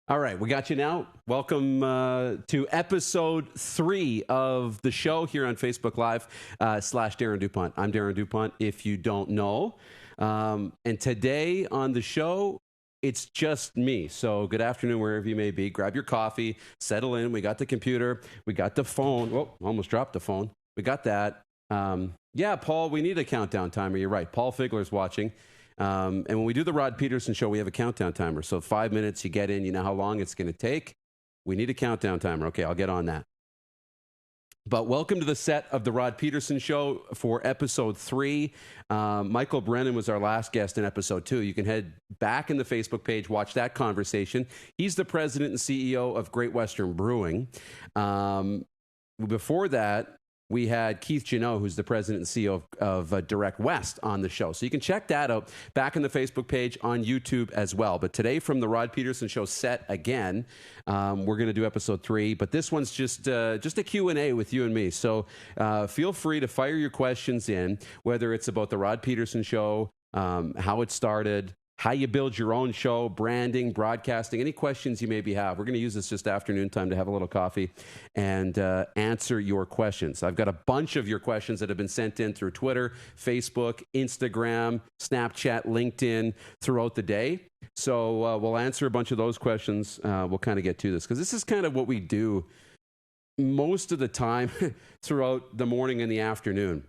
All right, we got you now. Welcome to episode 3 of the show here on Facebook Live slash Darren DuPont. I'm Darren DuPont, if you don't know. And today on the show, it's just me. So good afternoon, wherever you may be. Grab your coffee, settle in. We got the computer. We got the phone. Whoa, almost dropped the phone. We got that. Yeah, Paul, we need a countdown timer. You're right. Paul Figler's watching. And when we do the Rod Peterson show, we have a countdown timer. So 5 minutes, you get in, you know how long it's going to take. We need a countdown timer. Okay, I'll get on that. But welcome to the set of the Rod Peterson show for episode 3. Michael Brennan was our last guest in episode 2. You can head back in the Facebook page, watch that conversation. He's the president and CEO of Great Western Brewing. Before that, we had Keith Janot, who's the president and CEO of Direct West, on the show. So you can check that out back on the Facebook page, on YouTube as well. But today, from the Rod Peterson show set again, we're going to do episode 3. But this one's just a Q&A with you and me. So feel free to fire your questions in, whether it's about the Rod Peterson show, how it started, how you build your own show, branding, broadcasting, any questions you maybe have. We're going to use this just afternoon time to have a little coffee and answer your questions. I've got a bunch of your questions that have been sent in through Twitter, Facebook, Instagram, Snapchat, LinkedIn throughout the day. So we'll answer a bunch of those questions. We'll kind of get to this because this is kind of what we do most of the time throughout the morning and the afternoon.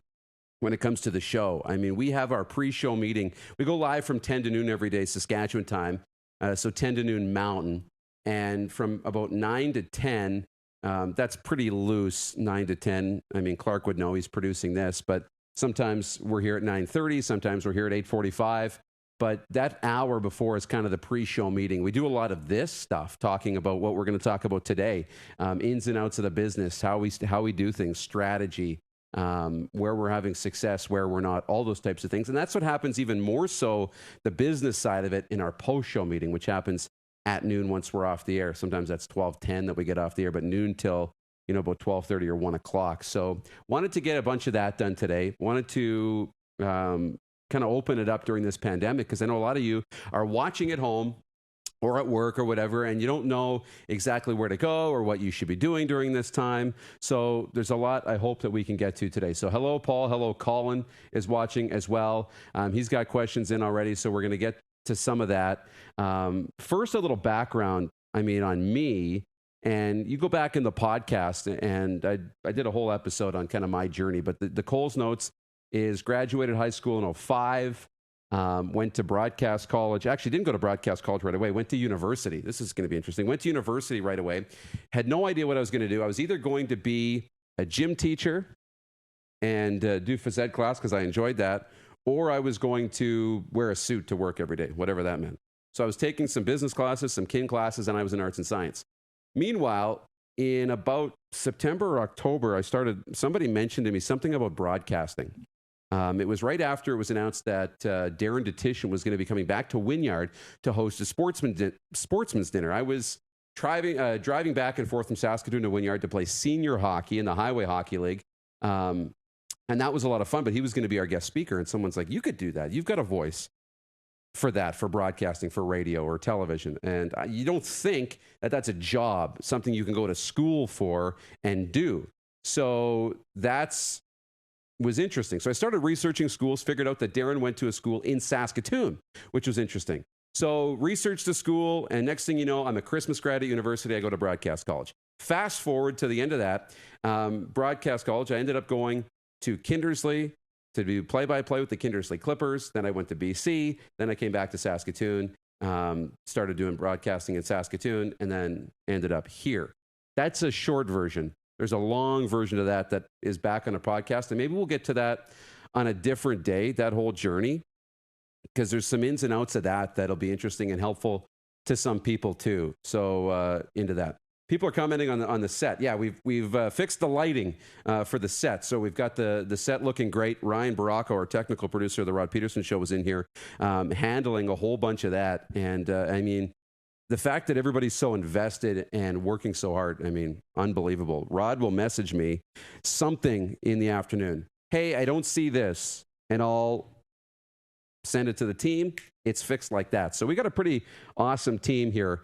When it comes to the show, I mean, we have our pre-show meeting. We go live from 10 to noon every day, Saskatchewan time, so 10 to noon Mountain. And from about 9 to 10, that's pretty loose, 9 to 10. I mean, Clark would know, he's producing this, but sometimes we're here at 9:30, sometimes we're here at 8:45. But that hour before is kind of the pre-show meeting. We do a lot of this stuff, talking about what we're going to talk about today, ins and outs of the business, how we do things, strategy, where we're having success, where we're not, all those types of things. And that's what happens even more so, the business side of it, in our post-show meeting, which happens at noon once we're off the air. Sometimes that's 12:10 that we get off the air, but noon till, about 12:30 or 1 o'clock. So wanted to get a bunch of that done today. Wanted to kind of open it up during this pandemic, because I know a lot of you are watching at home or at work or whatever, and you don't know exactly where to go or what you should be doing during this time. So there's a lot I hope that we can get to today. So hello, Paul. Hello, Colin is watching as well. He's got questions in already, so we're going to get to some of that. First, a little background, on me. And you go back in the podcast, and I did a whole episode on kind of my journey. But the Coles Notes is graduated high school in 2005. Went to broadcast college. Actually, didn't go to broadcast college right away. Went to university. This is going to be interesting. Went to university right away. Had no idea what I was going to do. I was either going to be a gym teacher and do phys ed class, because I enjoyed that, or I was going to wear a suit to work every day, whatever that meant. So I was taking some business classes, some kin classes, and I was in arts and science. Meanwhile, in about September or October, somebody mentioned to me something about broadcasting. It was right after it was announced that Darren DeTitian was going to be coming back to Wynyard to host a sportsman's dinner. I was driving back and forth from Saskatoon to Wynyard to play senior hockey in the Highway Hockey League. And that was a lot of fun, but he was going to be our guest speaker. And someone's like, you could do that. You've got a voice for that, for broadcasting, for radio or television. And you don't think that that's a job, something you can go to school for and do. So was interesting. So I started researching schools, figured out that Darren went to a school in Saskatoon, which was interesting. So researched the school, and next thing you know, I'm a Christmas grad at university. I go to broadcast college. Fast forward to the end of that, broadcast college, I ended up going to Kindersley to do play-by-play with the Kindersley Clippers. Then I went to BC. Then I came back to Saskatoon, started doing broadcasting in Saskatoon, and then ended up here. That's a short version. There's a long version of that is back on a podcast, and maybe we'll get to that on a different day, that whole journey, because there's some ins and outs of that'll be interesting and helpful to some people too. So into that. People are commenting on the set. Yeah, we've fixed the lighting for the set. So we've got the set looking great. Ryan Baracco, our technical producer of the Rod Peterson Show, was in here handling a whole bunch of that. And the fact that everybody's so invested and working so hard, unbelievable. Rod will message me something in the afternoon. Hey, I don't see this. And I'll send it to the team. It's fixed like that. So we got a pretty awesome team here,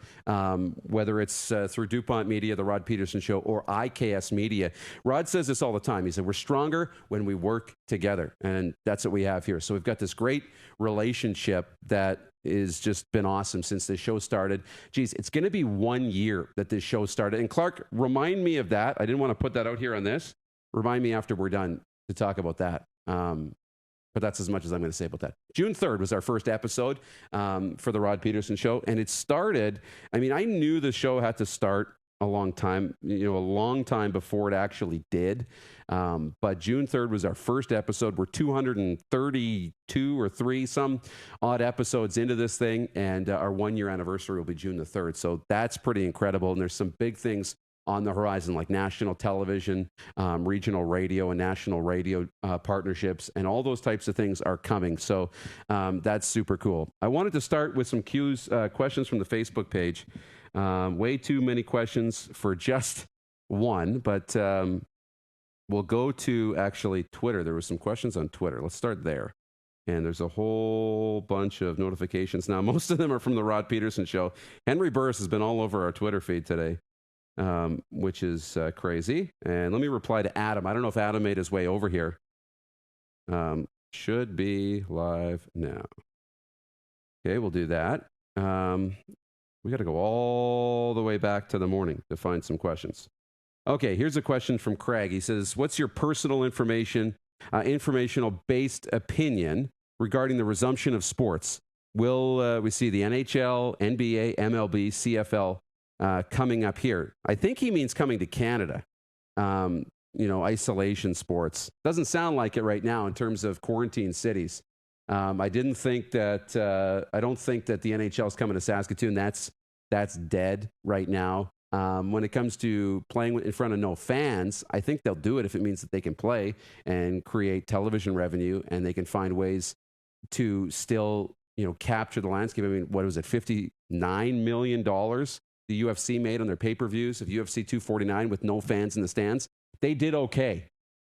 whether it's through DuPont Media, The Rod Peterson Show, or IKS Media. Rod says this all the time. He said, we're stronger when we work together. And that's what we have here. So we've got this great relationship that is just been awesome since this show started. Geez, it's going to be 1 year that this show started. And Clark, remind me of that. I didn't want to put that out here on this. Remind me after we're done to talk about that. But that's as much as I'm going to say about that. June 3rd was our first episode for the Rod Peterson Show. And it started, I mean, I knew the show had to start a long time before it actually did. But June 3rd was our first episode. We're 232 or 3 some odd episodes into this thing. And our 1 year anniversary will be June the 3rd. So that's pretty incredible. And there's some big things on the horizon, like national television, regional radio, and national radio partnerships, and all those types of things are coming. So that's super cool. I wanted to start with some questions from the Facebook page. Way too many questions for just one, but we'll go to actually Twitter. There were some questions on Twitter. Let's start there. And there's a whole bunch of notifications now. Most of them are from the Rod Peterson Show. Henry Burris has been all over our Twitter feed today. Which is crazy. And let me reply to Adam. I don't know if Adam made his way over here. Should be live now. Okay, we'll do that. We got to go all the way back to the morning to find some questions. Okay, here's a question from Craig. He says, what's your personal informational-based opinion regarding the resumption of sports? Will we see the NHL, NBA, MLB, CFL coming up here? I think he means coming to Canada. Isolation sports. Doesn't sound like it right now in terms of quarantine cities. I don't think that the NHL is coming to Saskatoon. That's dead right now. When it comes to playing in front of no fans, I think they'll do it if it means that they can play and create television revenue, and they can find ways to still, capture the landscape. I mean, what was it? $59 million the UFC made on their pay-per-views of UFC 249 with no fans in the stands. They did okay.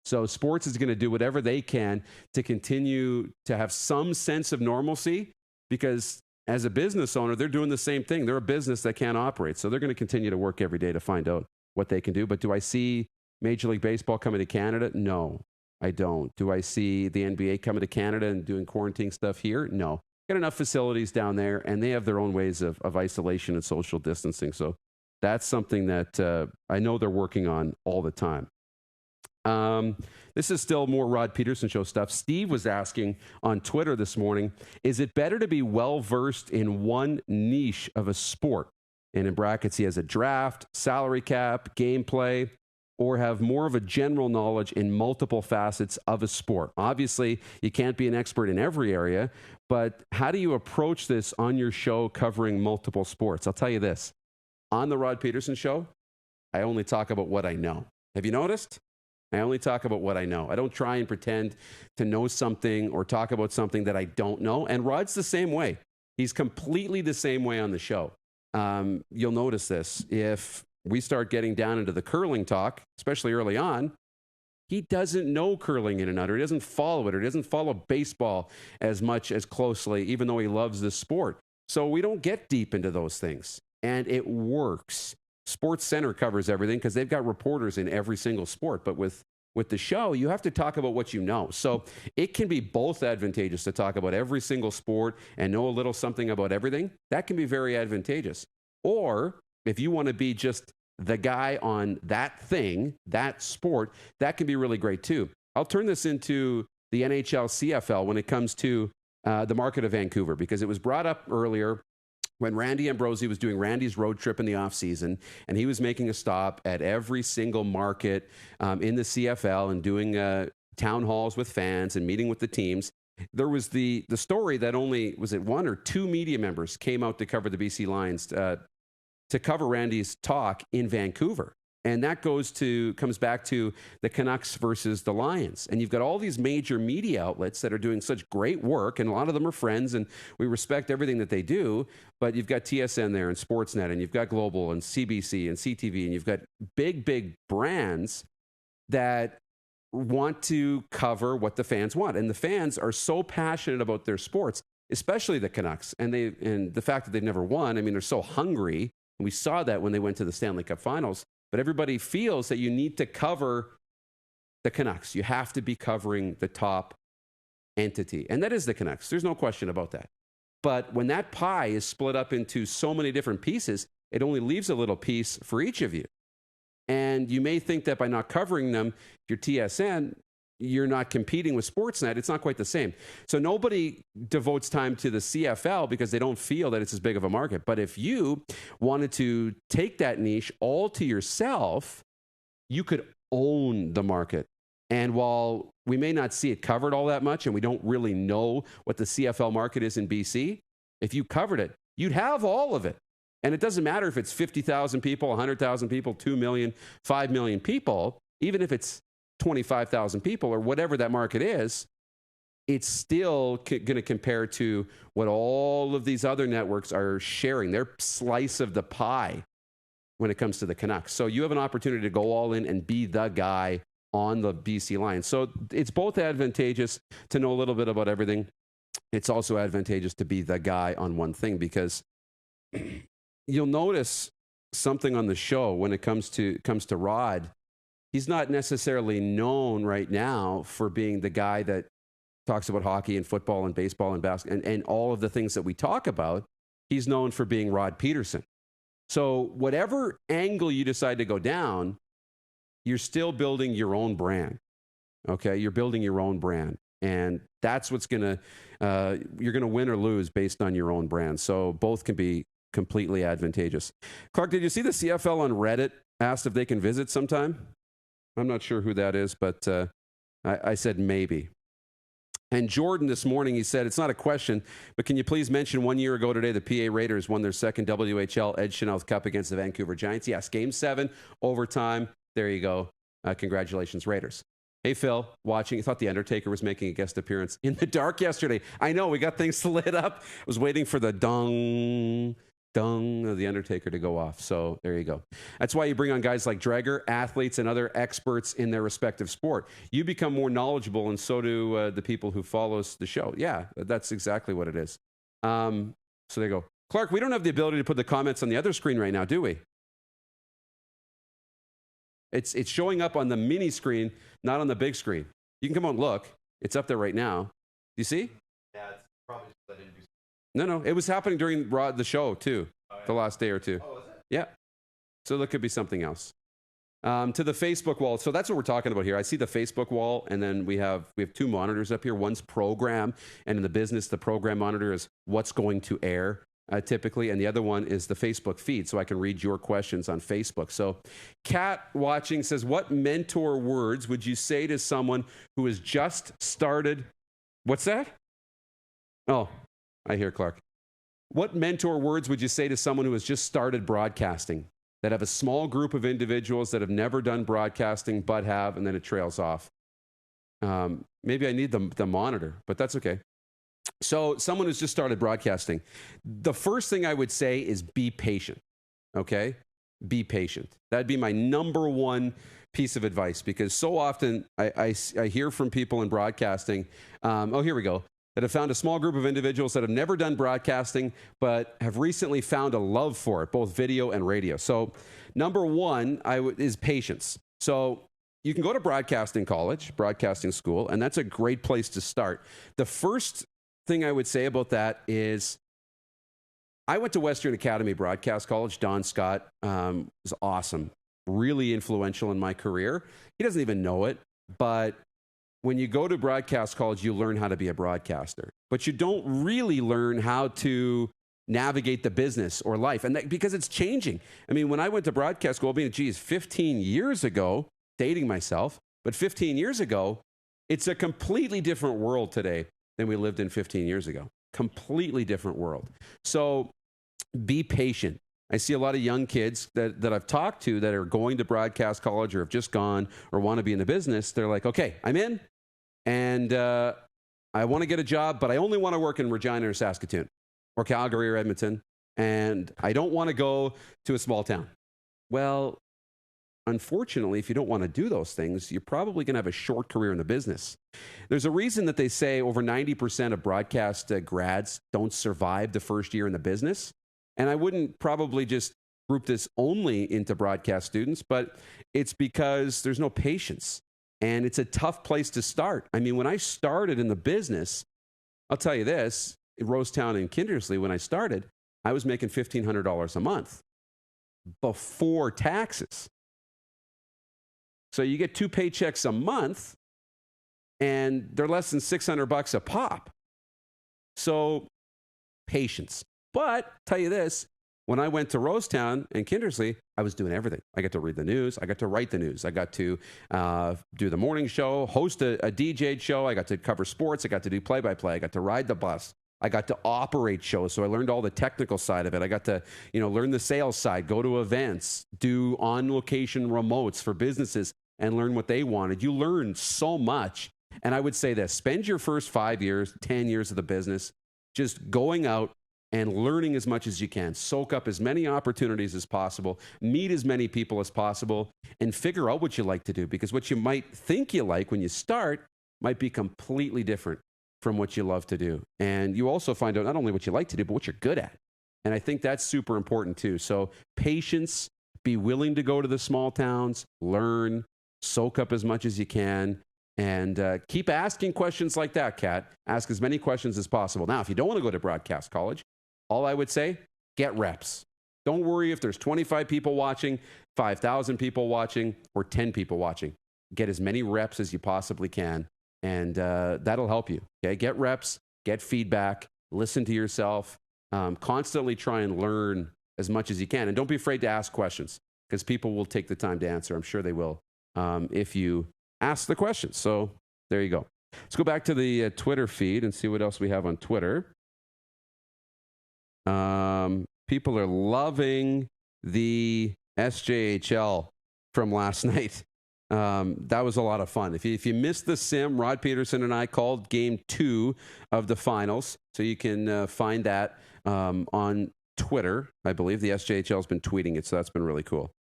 So sports is going to do whatever they can to continue to have some sense of normalcy, because as a business owner, they're doing the same thing. They're a business that can't operate. So they're going to continue to work every day to find out what they can do. But do I see Major League Baseball coming to Canada? No, I don't. Do I see the NBA coming to Canada and doing quarantine stuff here? No. Got enough facilities down there, and they have their own ways of isolation and social distancing. So that's something that I know they're working on all the time. This is still more Rod Peterson Show stuff. Steve was asking on Twitter this morning, is it better to be well-versed in one niche of a sport? And in brackets, he has a draft, salary cap, gameplay, or have more of a general knowledge in multiple facets of a sport. Obviously, you can't be an expert in every area, but how do you approach this on your show covering multiple sports? I'll tell you this. On the Rod Peterson Show, I only talk about what I know. Have you noticed? I only talk about what I know. I don't try and pretend to know something or talk about something that I don't know. And Rod's the same way. He's completely the same way on the show. You'll notice this. If we start getting down into the curling talk, especially early on, he doesn't know curling in and out, or he doesn't follow it, or he doesn't follow baseball as much as closely, even though he loves the sport. So we don't get deep into those things, and it works. Sports Center covers everything because they've got reporters in every single sport. But with the show, you have to talk about what you know. So it can be both advantageous to talk about every single sport and know a little something about everything. That can be very advantageous. Or if you want to be just the guy on that thing, that sport, that can be really great too. I'll turn this into the NHL CFL when it comes to the market of Vancouver, because it was brought up earlier when Randy Ambrosie was doing Randy's road trip in the offseason, and he was making a stop at every single market in the CFL and doing town halls with fans and meeting with the teams. There was the story that only, was it one or two media members came out to cover the BC Lions to cover Randy's talk in Vancouver. And that comes back to the Canucks versus the Lions. And you've got all these major media outlets that are doing such great work, and a lot of them are friends, and we respect everything that they do. But you've got TSN there, and Sportsnet, and you've got Global, and CBC, and CTV, and you've got big, big brands that want to cover what the fans want. And the fans are so passionate about their sports, especially the Canucks. And the fact that they've never won, I mean, they're so hungry. And we saw that when they went to the Stanley Cup Finals. But everybody feels that you need to cover the Canucks. You have to be covering the top entity. And that is the Canucks. There's no question about that. But when that pie is split up into so many different pieces, it only leaves a little piece for each of you. And you may think that by not covering them, if you're TSN, you're not competing with Sportsnet. It's not quite the same. So nobody devotes time to the CFL because they don't feel that it's as big of a market. But if you wanted to take that niche all to yourself, you could own the market. And while we may not see it covered all that much and we don't really know what the CFL market is in BC, if you covered it, you'd have all of it. And it doesn't matter if it's 50,000 people, 100,000 people, 2 million, 5 million people, even if it's 25,000 people or whatever that market is, it's still going to compare to what all of these other networks are sharing, their slice of the pie when it comes to the Canucks. So you have an opportunity to go all in and be the guy on the BC Lions. So it's both advantageous to know a little bit about everything. It's also advantageous to be the guy on one thing, because you'll notice something on the show when it comes to Rod. He's not necessarily known right now for being the guy that talks about hockey and football and baseball and basketball and all of the things that we talk about. He's known for being Rod Peterson. So whatever angle you decide to go down, you're still building your own brand. Okay, you're building your own brand. And that's what's going to, you're going to win or lose based on your own brand. So both can be completely advantageous. Clark, did you see the CFL on Reddit asked if they can visit sometime? I'm not sure who that is, but I said maybe. And Jordan this morning, he said, it's not a question, but can you please mention 1 year ago today, the PA Raiders won their second WHL Ed Chanel Cup against the Vancouver Giants? Yes, Game 7, overtime. There you go. Congratulations, Raiders. Hey, Phil, watching. I thought The Undertaker was making a guest appearance in the dark yesterday. I know, we got things lit up. I was waiting for the dong of The Undertaker to go off. So there you go. That's why you bring on guys like Dreger, athletes, and other experts in their respective sport. You become more knowledgeable, and so do the people who follows the show. Yeah, that's exactly what it is. So there you go. Clark, we don't have the ability to put the comments on the other screen right now, do we? It's showing up on the mini screen, not on the big screen. You can come on and look. It's up there right now. Do you see? Yeah, it's probably just that I didn't do. No. It was happening during the show, too, the last day or two. Oh, is it? Yeah. So there could be something else. To the Facebook wall. So that's what we're talking about here. I see the Facebook wall, and then we have two monitors up here. One's program, and in the business, the program monitor is what's going to air. Typically, and the other one is the Facebook feed, so I can read your questions on Facebook. So Kat watching says, what mentor words would you say to someone who has just started? What's that? Oh, I hear Clark. What mentor words would you say to someone who has just started broadcasting, that have a small group of individuals that have never done broadcasting but have, and then it trails off? Maybe I need the monitor, but that's okay. So someone who's just started broadcasting, the first thing I would say is be patient, okay? Be patient. That'd be my number one piece of advice, because so often I hear from people in broadcasting, here we go, that have found a small group of individuals that have never done broadcasting but have recently found a love for it, both video and radio. So number one is patience. So you can go to broadcasting college, broadcasting school, and that's a great place to start. The first thing I would say about that is I went to Western Academy Broadcast College. Don Scott was awesome, really influential in my career. He doesn't even know it, but when you go to broadcast college, you learn how to be a broadcaster, but you don't really learn how to navigate the business or life, and because it's changing. I mean, when I went to broadcast school, 15 years ago, dating myself, but 15 years ago, it's a completely different world today than we lived in 15 years ago. Completely different world. So be patient. I see a lot of young kids that I've talked to that are going to broadcast college or have just gone or want to be in the business. They're like, okay, I'm in, and I want to get a job, but I only want to work in Regina or Saskatoon or Calgary or Edmonton, and I don't want to go to a small town. Well, unfortunately, if you don't want to do those things, you're probably going to have a short career in the business. There's a reason that they say over 90% of broadcast grads don't survive the first year in the business. And I wouldn't probably just group this only into broadcast students, but it's because there's no patience. And it's a tough place to start. I mean, when I started in the business, I'll tell you this, in Rosetown and Kindersley, when I started, I was making $1,500 a month before taxes. So you get 2 paychecks a month, and they're less than $600 a pop. So patience. But tell you this, when I went to Rosetown and Kindersley, I was doing everything. I got to read the news. I got to write the news. I got to do the morning show, host a DJ show. I got to cover sports. I got to do play-by-play. I got to ride the bus. I got to operate shows, so I learned all the technical side of it. I got to, learn the sales side, go to events, do on-location remotes for businesses, and learn what they wanted. You learn so much. And I would say this, spend your first 5 years, 10 years of the business just going out and learning as much as you can. Soak up as many opportunities as possible, meet as many people as possible, and figure out what you like to do. Because what you might think you like when you start might be completely different from what you love to do. And you also find out not only what you like to do, but what you're good at. And I think that's super important too. So patience, be willing to go to the small towns, learn, soak up as much as you can, and keep asking questions like that, Kat. Ask as many questions as possible. Now, if you don't want to go to broadcast college, all I would say, get reps. Don't worry if there's 25 people watching, 5,000 people watching, or 10 people watching. Get as many reps as you possibly can, and that'll help you. Okay? Get reps, get feedback, listen to yourself, constantly try and learn as much as you can. And don't be afraid to ask questions, because people will take the time to answer. I'm sure they will if you ask the questions. So there you go. Let's go back to the Twitter feed and see what else we have on Twitter. People are loving the SJHL from last night. That was a lot of fun. If you missed the sim, Rod Peterson and I called game 2 of the finals. So you can find that on Twitter. I believe the SJHL has been tweeting it, so that's been really cool.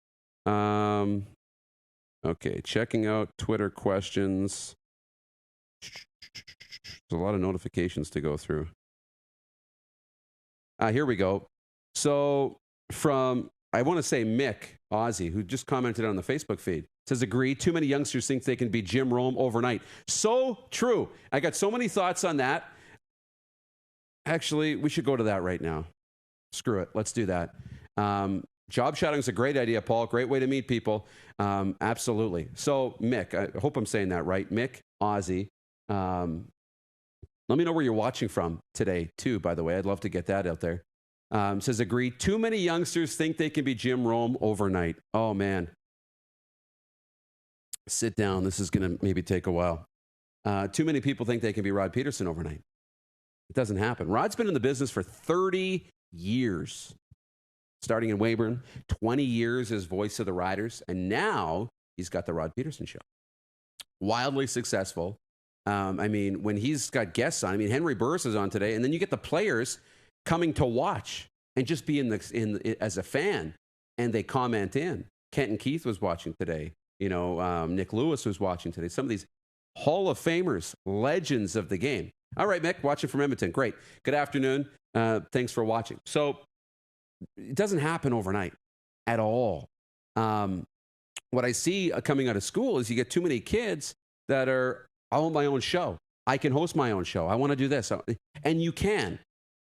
Okay, checking out Twitter questions. There's a lot of notifications to go through. Here we go. So from, I want to say Mick Ozzy, who just commented on the Facebook feed, says, agree, too many youngsters think they can be Jim Rome overnight. So true. I got so many thoughts on that. Actually, we should go to that right now. Screw it. Let's do that. Job shadowing is a great idea, Paul. Great way to meet people. Absolutely. So Mick, I hope I'm saying that right. Mick Ozzy. Let me know where you're watching from today, too, by the way. I'd love to get that out there. Says, agree. Too many youngsters think they can be Jim Rome overnight. Oh, man. Sit down. This is going to maybe take a while. Too many people think they can be Rod Peterson overnight. It doesn't happen. Rod's been in the business for 30 years, starting in Weyburn, 20 years as voice of the Riders, and now he's got the Rod Peterson Show. Wildly successful. I mean, when he's got guests on, I mean, Henry Burris is on today, and then you get the players coming to watch and just be as a fan, and they comment in. Kenton Keith was watching today. Nick Lewis was watching today. Some of these Hall of Famers, legends of the game. All right, Mick, watching from Edmonton. Great. Good afternoon. Thanks for watching. So it doesn't happen overnight at all. What I see coming out of school is you get too many kids that are, I want my own show. I can host my own show. I want to do this. And you can.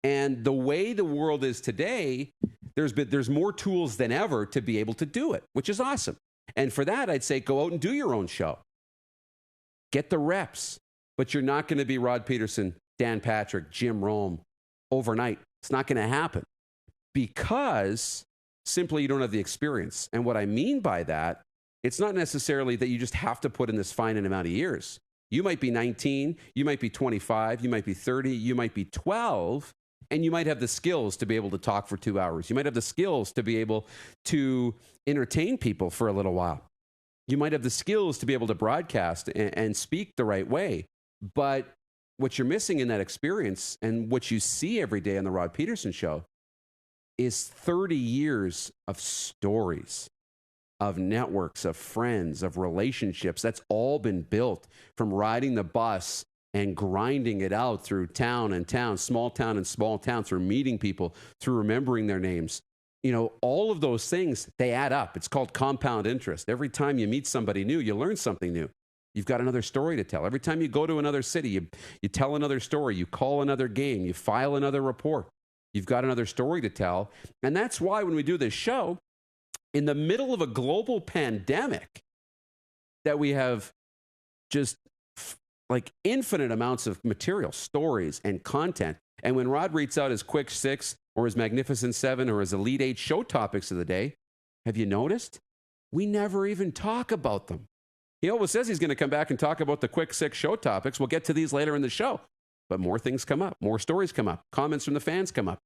And the way the world is today, there's more tools than ever to be able to do it, which is awesome. And for that, I'd say go out and do your own show. Get the reps. But you're not going to be Rod Peterson, Dan Patrick, Jim Rome overnight. It's not going to happen because simply you don't have the experience. And what I mean by that, it's not necessarily that you just have to put in this finite amount of years. You might be 19, you might be 25, you might be 30, you might be 12, and you might have the skills to be able to talk for 2 hours. You might have the skills to be able to entertain people for a little while. You might have the skills to be able to broadcast and speak the right way. But what you're missing in that experience and what you see every day on the Rod Peterson Show is 30 years of stories. of networks, of friends, of relationships. That's all been built from riding the bus and grinding it out through town and town, small town and small town, through meeting people, through remembering their names. You know, all of those things, they add up. It's called compound interest. Every time you meet somebody new, you learn something new. You've got another story to tell. Every time you go to another city, you tell another story, you call another game, you file another report. You've got another story to tell. And that's why when we do this show, in the middle of a global pandemic, that we have just like infinite amounts of material, stories, and content. And when Rod reads out his Quick Six or his Magnificent Seven or his Elite Eight show topics of the day, have you noticed? We never even talk about them. He always says he's going to come back and talk about the Quick Six show topics. We'll get to these later in the show. But more things come up, more stories come up, comments from the fans come up.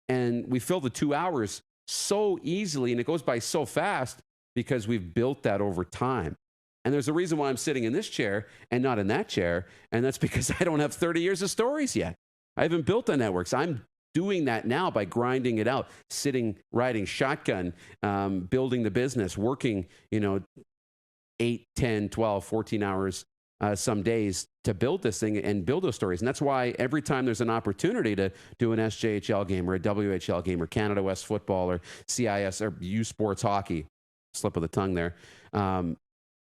And we fill the 2 hours so easily, and it goes by so fast because we've built that over time. And there's a reason why I'm sitting in this chair and not in that chair, and that's because I don't have 30 years of stories yet. I haven't built the networks. I'm doing that now by grinding it out, sitting, riding shotgun, building the business, working, 8, 10, 12, 14 hours some days to build this thing and build those stories. And that's why every time there's an opportunity to do an SJHL game or a WHL game or Canada West football or CIS or U Sports hockey, slip of the tongue there,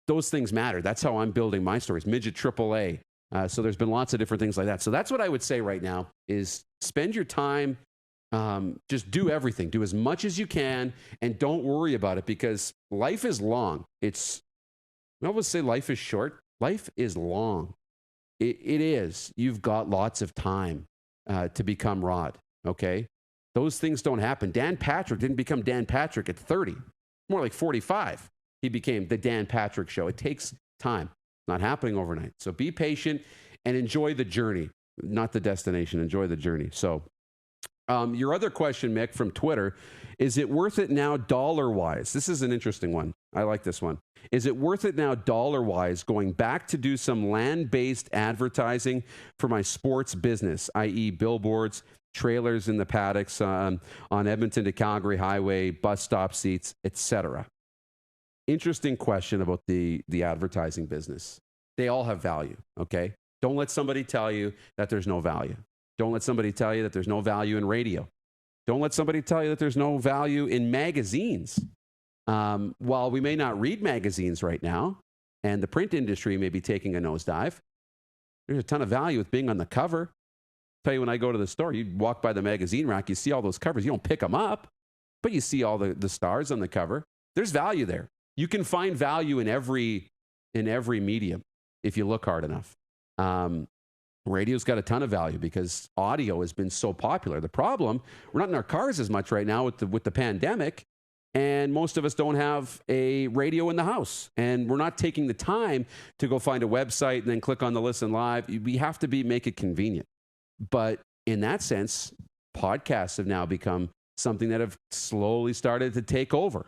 those things matter. That's how I'm building my stories. Midget AAA. So there's been lots of different things like that. So that's what I would say right now is spend your time, just do everything. Do as much as you can and don't worry about it because life is long. I always say life is short. Life is long. It is. You've got lots of time to become Rod, okay? Those things don't happen. Dan Patrick didn't become Dan Patrick at 30. More like 45. He became the Dan Patrick Show. It takes time. It's not happening overnight. So be patient and enjoy the journey, not the destination. Enjoy the journey. So your other question, Mick, from Twitter, is it worth it now dollar-wise? This is an interesting one. I like this one. Is it worth it now dollar-wise going back to do some land-based advertising for my sports business, i.e. billboards, trailers in the paddocks on Edmonton to Calgary Highway, bus stop seats, etc.? Interesting question about the advertising business. They all have value, okay? Don't let somebody tell you that there's no value. Don't let somebody tell you that there's no value in radio. Don't let somebody tell you that there's no value in magazines. While we may not read magazines right now, and the print industry may be taking a nosedive, there's a ton of value with being on the cover. I'll tell you, when I go to the store, you walk by the magazine rack, you see all those covers. You don't pick them up, but you see all the stars on the cover. There's value there. You can find value in every medium if you look hard enough. Radio's got a ton of value because audio has been so popular. The problem, we're not in our cars as much right now with the pandemic, and most of us don't have a radio in the house, and we're not taking the time to go find a website and then click on the listen live. We have to make it convenient. But in that sense, podcasts have now become something that have slowly started to take over.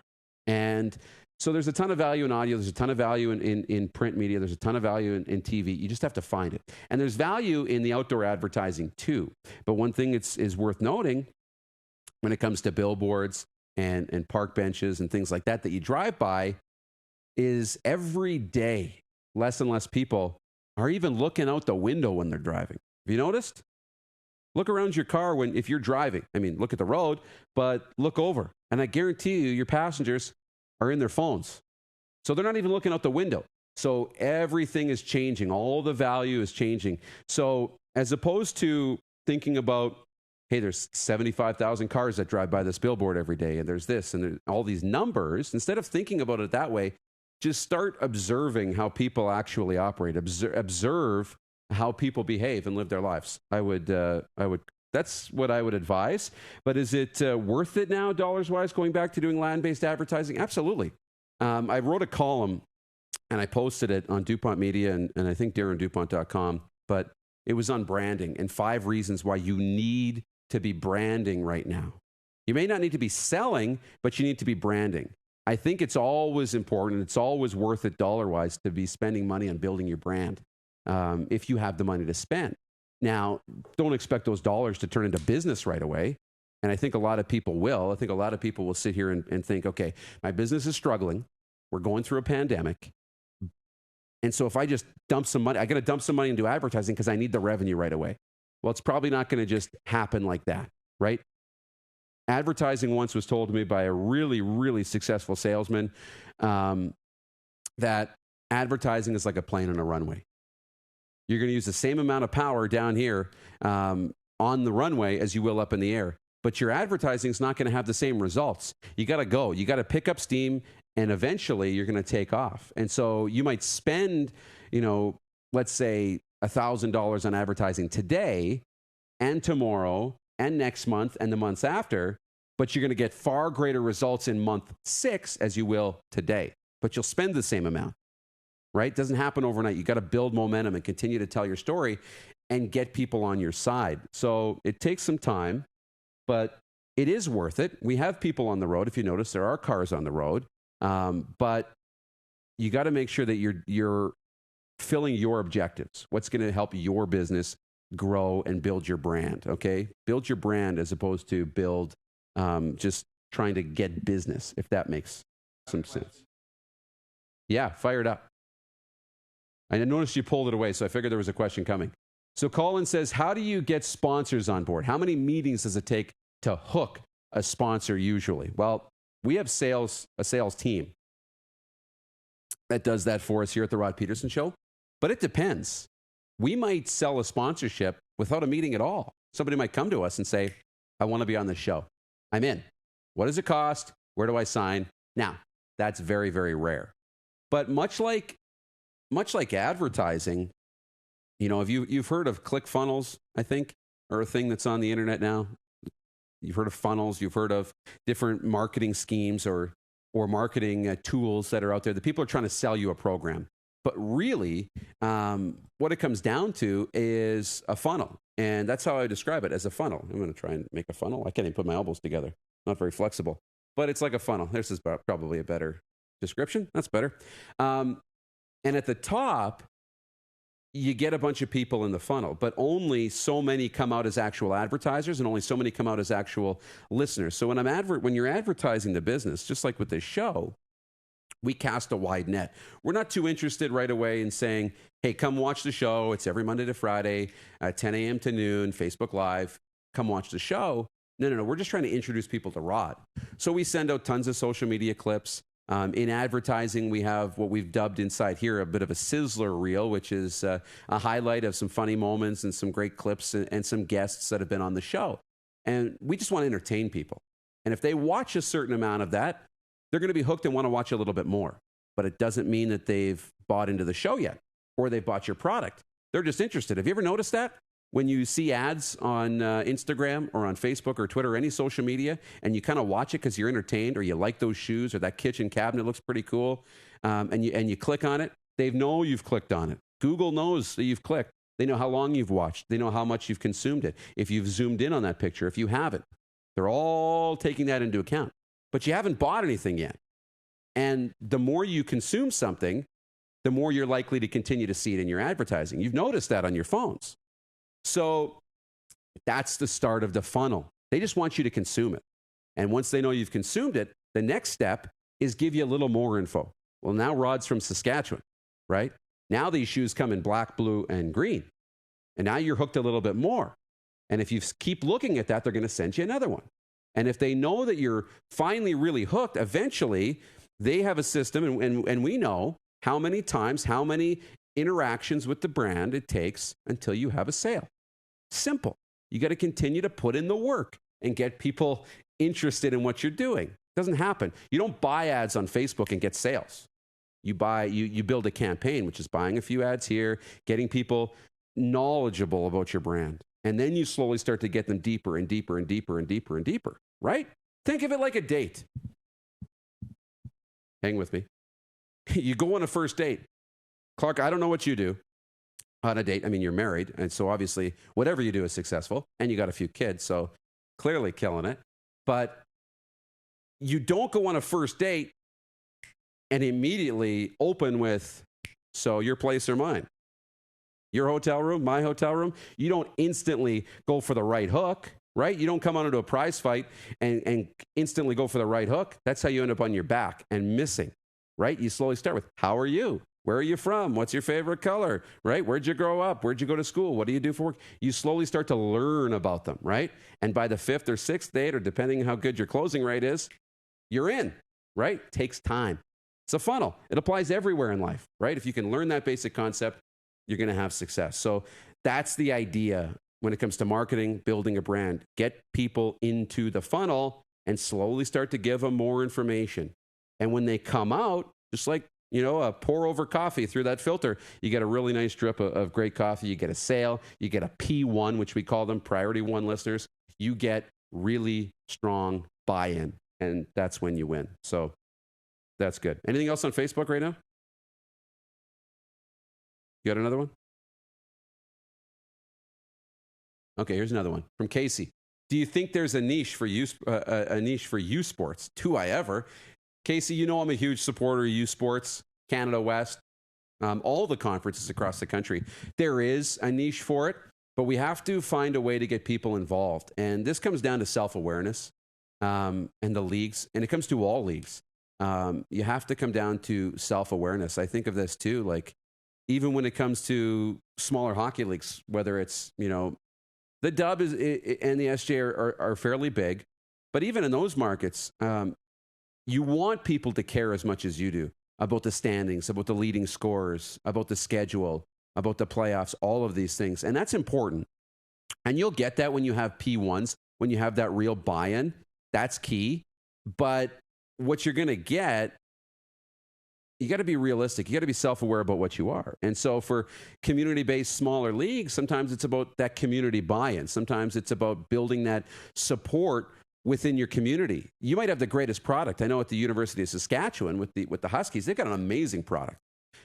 And so there's a ton of value in audio. There's a ton of value in print media. There's a ton of value in TV. You just have to find it. And there's value in the outdoor advertising too. But one thing is worth noting when it comes to billboards and park benches and things like that you drive by is every day less and less people are even looking out the window when they're driving. Have you noticed? Look around your car if you're driving. I mean, look at the road, but look over. And I guarantee you, your passengers are in their phones. So they're not even looking out the window. So everything is changing. All the value is changing. So as opposed to thinking about, hey, there's 75,000 cars that drive by this billboard every day, and there's this, and there's all these numbers, instead of thinking about it that way, just start observing how people actually operate. Observe how people behave and live their lives. That's what I would advise. But is it worth it now, dollars-wise, going back to doing land-based advertising? Absolutely. I wrote a column, and I posted it on DuPont Media and I think DarrenDuPont.com, but it was on branding and 5 reasons why you need to be branding right now. You may not need to be selling, but you need to be branding. I think it's always important. It's always worth it dollar-wise to be spending money on building your brand if you have the money to spend. Now, don't expect those dollars to turn into business right away. And I think a lot of people will. I think a lot of people will sit here and think, okay, my business is struggling. We're going through a pandemic. And so if I just dump some money, I got to dump some money into advertising because I need the revenue right away. Well, it's probably not going to just happen like that, right? Advertising once was told to me by a really, really successful salesman that advertising is like a plane on a runway. You're going to use the same amount of power down here on the runway as you will up in the air. But your advertising is not going to have the same results. You got to go. You got to pick up steam, and eventually you're going to take off. And so you might spend, let's say $1,000 on advertising today and tomorrow and next month and the months after, but you're going to get far greater results in month 6 as you will today. But you'll spend the same amount, right? It doesn't happen overnight. You got to build momentum and continue to tell your story and get people on your side. So it takes some time, but it is worth it. We have people on the road. If you notice, there are cars on the road. But you got to make sure that you're filling your objectives. What's going to help your business grow and build your brand, okay? Build your brand as opposed to build just trying to get business, if that makes some sense. Yeah, fired up. I noticed you pulled it away, so I figured there was a question coming. So Colin says, how do you get sponsors on board? How many meetings does it take to hook a sponsor usually? Well, we have a sales team that does that for us here at the Rod Peterson Show, but it depends. We might sell a sponsorship without a meeting at all. Somebody might come to us and say, I want to be on this show. I'm in. What does it cost? Where do I sign? Now, that's very, very rare. But much like advertising, you've heard of ClickFunnels, I think, or a thing that's on the internet now. You've heard of funnels. You've heard of different marketing schemes or marketing tools that are out there. The people are trying to sell you a program. But really, what it comes down to is a funnel. And that's how I describe it, as a funnel. I'm going to try and make a funnel. I can't even put my elbows together. Not very flexible. But it's like a funnel. This is probably a better description. That's better. And at the top, you get a bunch of people in the funnel, but only so many come out as actual advertisers and only so many come out as actual listeners. So when you're advertising the business, just like with this show, we cast a wide net. We're not too interested right away in saying, hey, come watch the show. It's every Monday to Friday, 10 a.m. to noon, Facebook Live. Come watch the show. No. We're just trying to introduce people to Rod. So we send out tons of social media clips. In advertising, we have what we've dubbed inside here a bit of a sizzler reel, which is a highlight of some funny moments and some great clips and some guests that have been on the show. And we just want to entertain people. And if they watch a certain amount of that, they're going to be hooked and want to watch a little bit more. But it doesn't mean that they've bought into the show yet or they've bought your product. They're just interested. Have you ever noticed that? When you see ads on Instagram or on Facebook or Twitter or any social media, and you kind of watch it because you're entertained or you like those shoes or that kitchen cabinet looks pretty cool, and you click on it, they know you've clicked on it. Google knows that you've clicked. They know how long you've watched. They know how much you've consumed it. If you've zoomed in on that picture, if you haven't, they're all taking that into account. But you haven't bought anything yet. And the more you consume something, the more you're likely to continue to see it in your advertising. You've noticed that on your phones. So that's the start of the funnel. They just want you to consume it. And once they know you've consumed it, the next step is give you a little more info. Well, now Rod's from Saskatchewan, right? Now these shoes come in black, blue, and green. And now you're hooked a little bit more. And if you keep looking at that, they're going to send you another one. And if they know that you're finally really hooked, eventually they have a system, and we know how many times, how many interactions with the brand it takes until you have a sale. Simple. You got to continue to put in the work and get people interested in what you're doing. It doesn't happen. You don't buy ads on Facebook and get sales. You build a campaign, which is buying a few ads here, getting people knowledgeable about your brand. And then you slowly start to get them deeper and deeper and deeper and deeper and deeper, right? Think of it like a date. Hang with me. You go on a first date. Clark, I don't know what you do on a date. I mean, you're married, and so obviously whatever you do is successful, and you got a few kids, so clearly killing it. But you don't go on a first date and immediately open with, so your place or mine? Your hotel room, my hotel room? You don't instantly go for the right hook, right? You don't come on into a prize fight and instantly go for the right hook. That's how you end up on your back and missing, right? You slowly start with, how are you? Where are you from? What's your favorite color, right? Where'd you grow up? Where'd you go to school? What do you do for work? You slowly start to learn about them, right? And by the 5th or 6th date, or depending on how good your closing rate is, you're in, right? Takes time. It's a funnel. It applies everywhere in life, right? If you can learn that basic concept, you're going to have success. So that's the idea when it comes to marketing, building a brand. Get people into the funnel and slowly start to give them more information. And when they come out, just like, a pour over coffee through that filter, you get a really nice drip of great coffee. You get a sale. You get a P1, which we call them priority 1 listeners. You get really strong buy-in, and that's when you win. So that's good. Anything else on Facebook right now? You got another one? Okay, here's another one from Casey. Do you think there's a niche for youth sports? Do I ever? Casey, I'm a huge supporter of youth sports, Canada West, all the conferences across the country. There is a niche for it, but we have to find a way to get people involved. And this comes down to self-awareness and the leagues, and it comes to all leagues. You have to come down to self-awareness. I think of this too, like even when it comes to smaller hockey leagues, whether it's, the Dub and the SJ are fairly big, but even in those markets, you want people to care as much as you do about the standings, about the leading scorers, about the schedule, about the playoffs, all of these things. And that's important. And you'll get that when you have P1s, when you have that real buy-in. That's key. But what you're going to get, you got to be realistic. You got to be self-aware about what you are. And so for community-based smaller leagues, sometimes it's about that community buy-in. Sometimes it's about building that support within your community. You might have the greatest product. I know at the University of Saskatchewan with the Huskies, they've got an amazing product.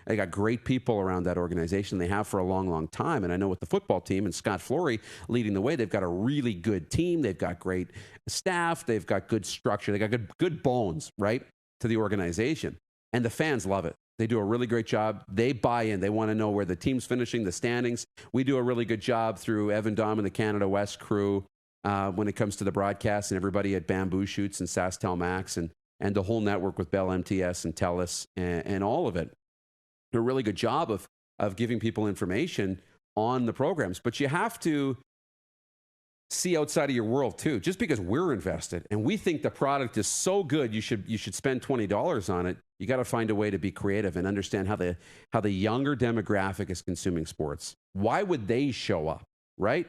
They got great people around that organization. They have for a long, long time. And I know with the football team and Scott Flory leading the way, they've got a really good team. They've got great staff. They've got good structure. They got good bones, right, to the organization. And the fans love it. They do a really great job. They buy in. They want to know where the team's finishing, the standings. We do a really good job through Evan Dom and the Canada West crew when it comes to the broadcast, and everybody at Bamboo Shoots and SaskTel Max and the whole network with Bell MTS and TELUS and all of it. Do a really good job of giving people information on the programs. But you have to see outside of your world too. Just because we're invested and we think the product is so good, you should spend $20 on it. You got to find a way to be creative and understand how the younger demographic is consuming sports. Why would they show up, right?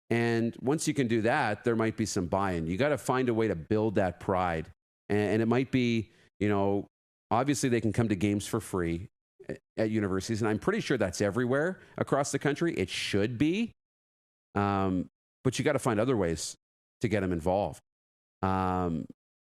And once you can do that, there might be some buy-in. You got to find a way to build that pride. And it might be, obviously they can come to games for free at universities. And I'm pretty sure that's everywhere across the country. It should be. But you got to find other ways to get them involved.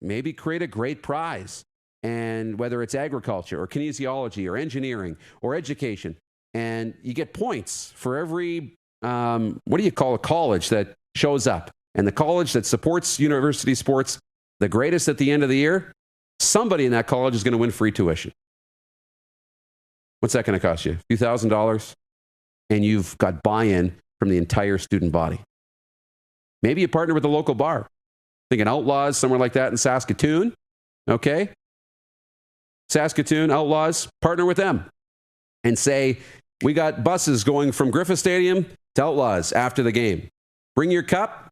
Maybe create a great prize. And whether it's agriculture or kinesiology or engineering or education, and you get points for every what do you call a college that shows up? And the college that supports university sports, the greatest at the end of the year, somebody in that college is going to win free tuition. What's that going to cost you? A few $1,000s? And you've got buy-in from the entire student body. Maybe you partner with a local bar. Thinking Outlaws, somewhere like that in Saskatoon. Okay? Saskatoon, Outlaws, partner with them. And say, we got buses going from Griffith Stadium to Outlaws after the game. Bring your cup,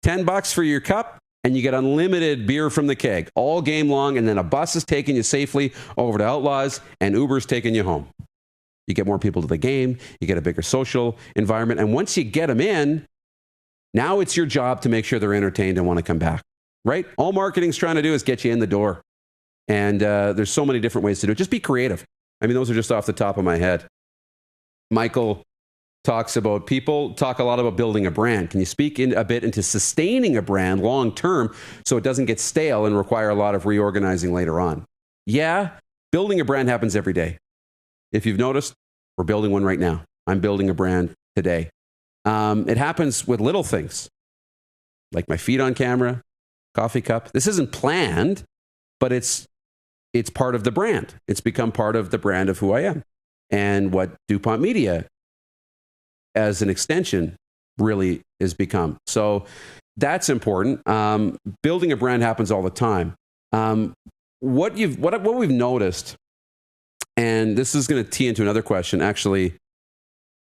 $10 for your cup, and you get unlimited beer from the keg all game long, and then a bus is taking you safely over to Outlaws, and Uber's taking you home. You get more people to the game, you get a bigger social environment, and once you get them in, now it's your job to make sure they're entertained and want to come back, right? All marketing's trying to do is get you in the door. And there's so many different ways to do it. Just be creative. I mean, those are just off the top of my head. Michael people talk a lot about building a brand. Can you speak a bit into sustaining a brand long term so it doesn't get stale and require a lot of reorganizing later on? Yeah, building a brand happens every day. If you've noticed, we're building one right now. I'm building a brand today. It happens with little things, like my feet on camera, coffee cup. This isn't planned, but it's part of the brand. It's become part of the brand of who I am. And what DuPont Media, as an extension, really is become. So that's important. Building a brand happens all the time. What we've noticed And this is going to tee into another question. Actually,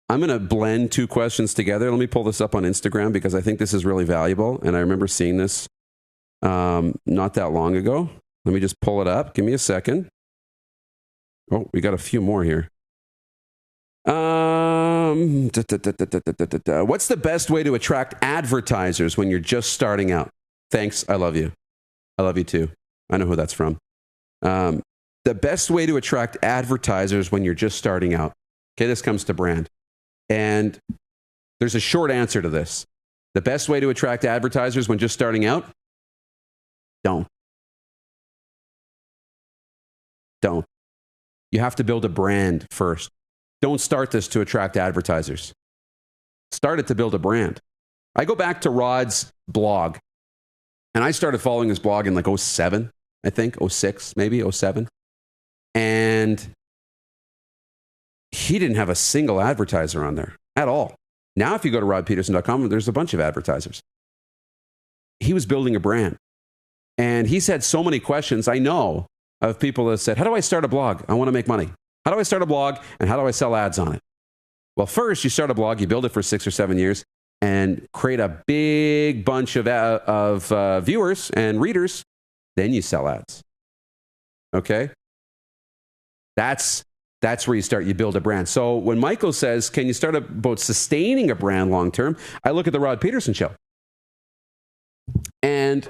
I'm going to blend two questions together. Let me pull this up on Instagram because I think this is really valuable. And I remember seeing this not that long ago. Let me just pull it up. Give me a second. Oh, we got a few more here. What's the best way to attract advertisers when you're just starting out? Thanks. I love you. I love you too. I know who that's from. The best way to attract advertisers when you're just starting out. Okay, this comes to brand. And there's a short answer to this. The best way to attract advertisers when just starting out? Don't. You have to build a brand first. Don't start this to attract advertisers. Start it to build a brand. I go back to Rod's blog, and I started following his blog in like 07, I think, 06, maybe 07. And he didn't have a single advertiser on there at all. Now, if you go to rodpeterson.com, there's a bunch of advertisers. He was building a brand. And he's had so many questions, I know, of people that said, how do I start a blog? I want to make money. How do I start a blog and how do I sell ads on it? Well, first, you start a blog, you build it for 6 or 7 years, and create a big bunch of viewers and readers. Then you sell ads. Okay? That's where you start. You build a brand. So when Michael says, can you start about sustaining a brand long term? I look at the Rod Peterson Show. And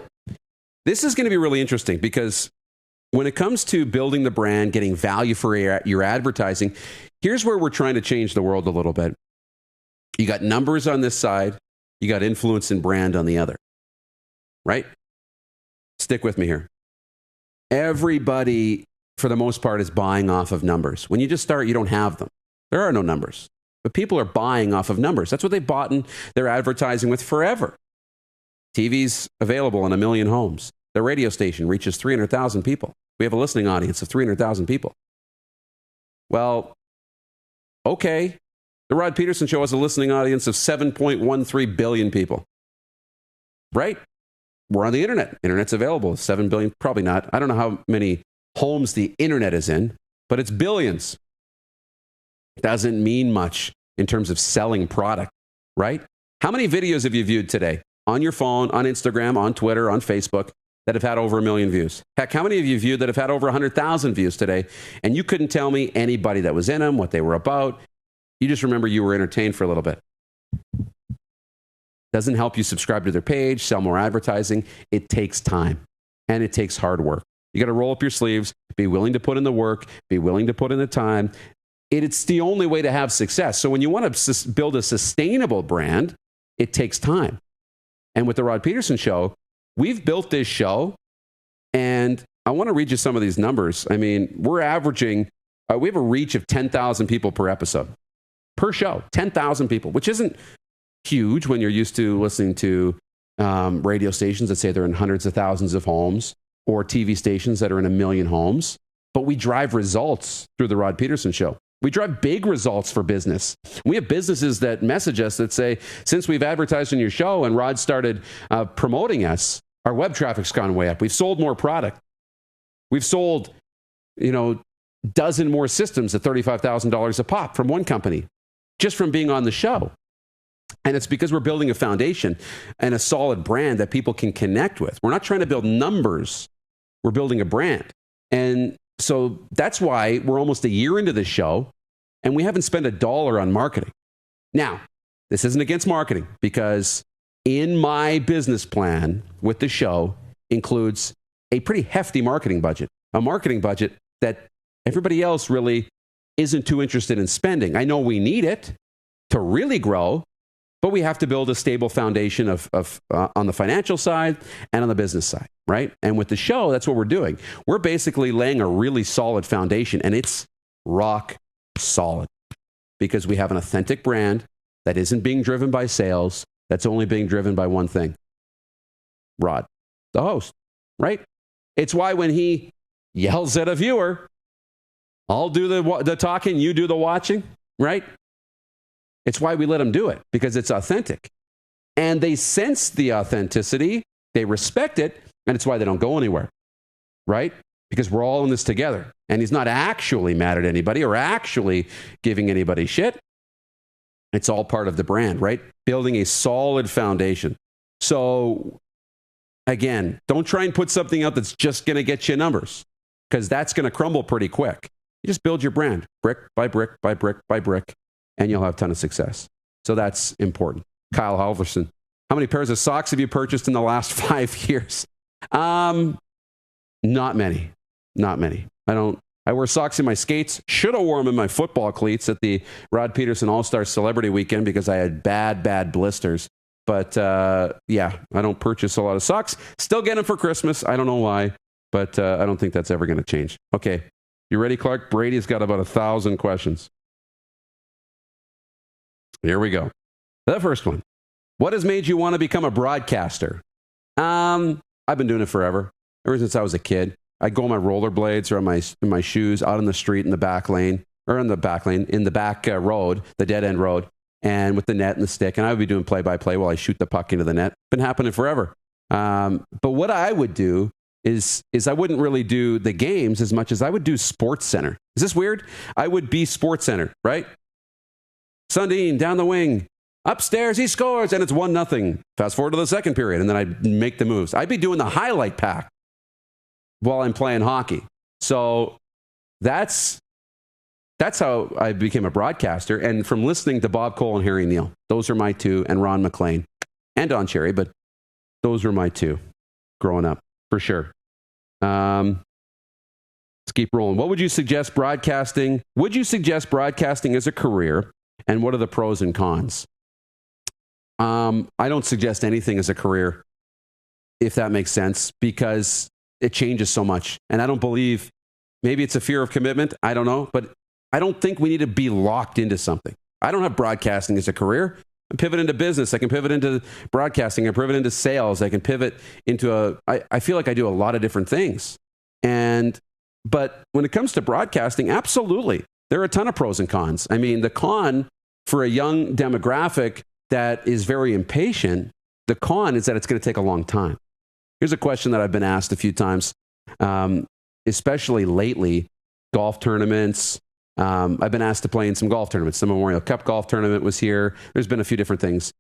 this is going to be really interesting because when it comes to building the brand, getting value for your advertising, here's where we're trying to change the world a little bit. You got numbers on this side. You got influence and brand on the other. Right? Stick with me here. Everybody, for the most part, is buying off of numbers. When you just start, you don't have them. There are no numbers. But people are buying off of numbers. That's what they've bought in their advertising with forever. TV's available in 1 million homes. The radio station reaches 300,000 people. We have a listening audience of 300,000 people. Well, okay. The Rod Peterson Show has a listening audience of 7.13 billion people. Right? We're on the internet. Internet's available. 7 billion, probably not. I don't know how many homes the internet is in, but it's billions. Doesn't mean much in terms of selling product, right? How many videos have you viewed today on your phone, on Instagram, on Twitter, on Facebook that have had over 1 million views? Heck, how many of you viewed that have had over 100,000 views today? And you couldn't tell me anybody that was in them, what they were about. You just remember you were entertained for a little bit. Doesn't help you subscribe to their page, sell more advertising. It takes time and it takes hard work. You got to roll up your sleeves, be willing to put in the work, be willing to put in the time. It's the only way to have success. So when you want to build a sustainable brand, it takes time. And with the Rod Peterson Show, we've built this show, and I want to read you some of these numbers. I mean, we're averaging, we have a reach of 10,000 people per episode, per show, 10,000 people, which isn't huge when you're used to listening to radio stations that say they're in hundreds of thousands of homes, or TV stations that are in 1 million homes. But we drive results through the Rod Peterson Show. We drive big results for business. We have businesses that message us that say, since we've advertised on your show and Rod started promoting us, our web traffic's gone way up. We've sold more product. We've sold, dozen more systems at $35,000 a pop from one company, just from being on the show. And it's because we're building a foundation and a solid brand that people can connect with. We're not trying to build numbers. We're building a brand. And so that's why we're almost a year into this show and we haven't spent $1 on marketing. Now, this isn't against marketing because in my business plan with the show includes a pretty hefty marketing budget, a marketing budget that everybody else really isn't too interested in spending. I know we need it to really grow, but we have to build a stable foundation of on the financial side and on the business side, right? And with the show, that's what we're doing. We're basically laying a really solid foundation, and it's rock solid because we have an authentic brand that isn't being driven by sales, that's only being driven by one thing. Rod, the host, right? It's why when he yells at a viewer, I'll do the talking, you do the watching, right? It's why we let them do it, because it's authentic. And they sense the authenticity, they respect it, and it's why they don't go anywhere, right? because we're all in this together. And he's not actually mad at anybody or actually giving anybody shit. It's all part of the brand, right? Building a solid foundation. So again, don't try and put something out that's just going to get you numbers, because that's going to crumble pretty quick. You just build your brand brick by brick by brick by brick, and you'll have a ton of success. So that's important. Kyle Halverson, how many pairs of socks have you purchased in the last 5 years? Not many. I wear socks in my skates. Should have worn them in my football cleats at the Rod Peterson All-Star Celebrity Weekend because I had bad blisters. But yeah, I don't purchase a lot of socks. Still get them for Christmas. I don't know why, but I don't think that's ever going to change. Okay, you ready, Clark? Brady's got about 1,000 questions. Here we go. The first one. What has made you want to become a broadcaster? I've been doing it forever, ever since I was a kid. I'd go on my rollerblades or on my shoes out in the street in the back lane, or in the back road, the dead end road, and with the net and the stick. And I would be doing play-by-play while I shoot the puck into the net. Been happening forever. But what I would do is I wouldn't really do the games as much as I would do Sports Center. Is this weird? I would be Sports Center, right? Sundin down the wing. Upstairs, he scores, and it's 1-0. Fast forward to the second period, and then I'd make the moves. I'd be doing the highlight pack while I'm playing hockey. So that's how I became a broadcaster. And from listening to Bob Cole and Harry Neal, those are my two, and Ron McLean and Don Cherry, but those were my two growing up, for sure. Let's keep rolling. What would you suggest broadcasting? Would you suggest broadcasting as a career? And what are the pros and cons? I don't suggest anything as a career, if that makes sense, because it changes so much. And I don't believe, maybe it's a fear of commitment. I don't know. But I don't think we need to be locked into something. I don't have broadcasting as a career. I pivot into business. I can pivot into broadcasting. I pivot into sales. I can pivot into I feel like I do a lot of different things. But when it comes to broadcasting, absolutely. There are a ton of pros and cons. I mean, the con for a young demographic that is very impatient, the con is that it's going to take a long time. Here's a question that I've been asked a few times, especially lately, golf tournaments. I've been asked to play in some golf tournaments. The Memorial Cup golf tournament was here. There's been a few different things.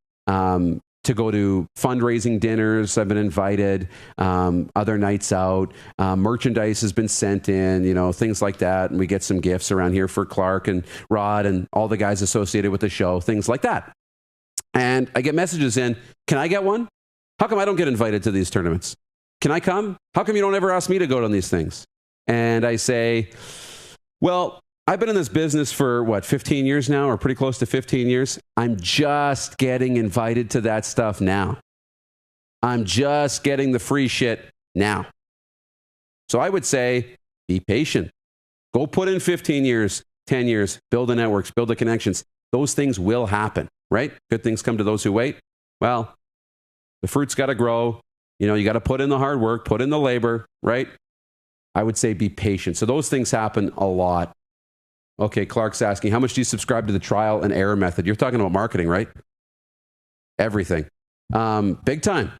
To go to fundraising dinners, I've been invited, other nights out. Merchandise has been sent in, things like that. And we get some gifts around here for Clark and Rod and all the guys associated with the show, things like that. And I get messages in, can I get one? How come I don't get invited to these tournaments? Can I come? How come you don't ever ask me to go to these things? And I say, well, I've been in this business for 15 years now, or pretty close to 15 years. I'm just getting invited to that stuff now. I'm just getting the free shit now. So I would say, be patient. Go put in 15 years, 10 years, build the networks, build the connections. Those things will happen, right? Good things come to those who wait. Well, the fruit's got to grow. You got to put in the hard work, put in the labor, right? I would say be patient. So those things happen a lot. Okay, Clark's asking, how much do you subscribe to the trial and error method? You're talking about marketing, right? Everything. Big time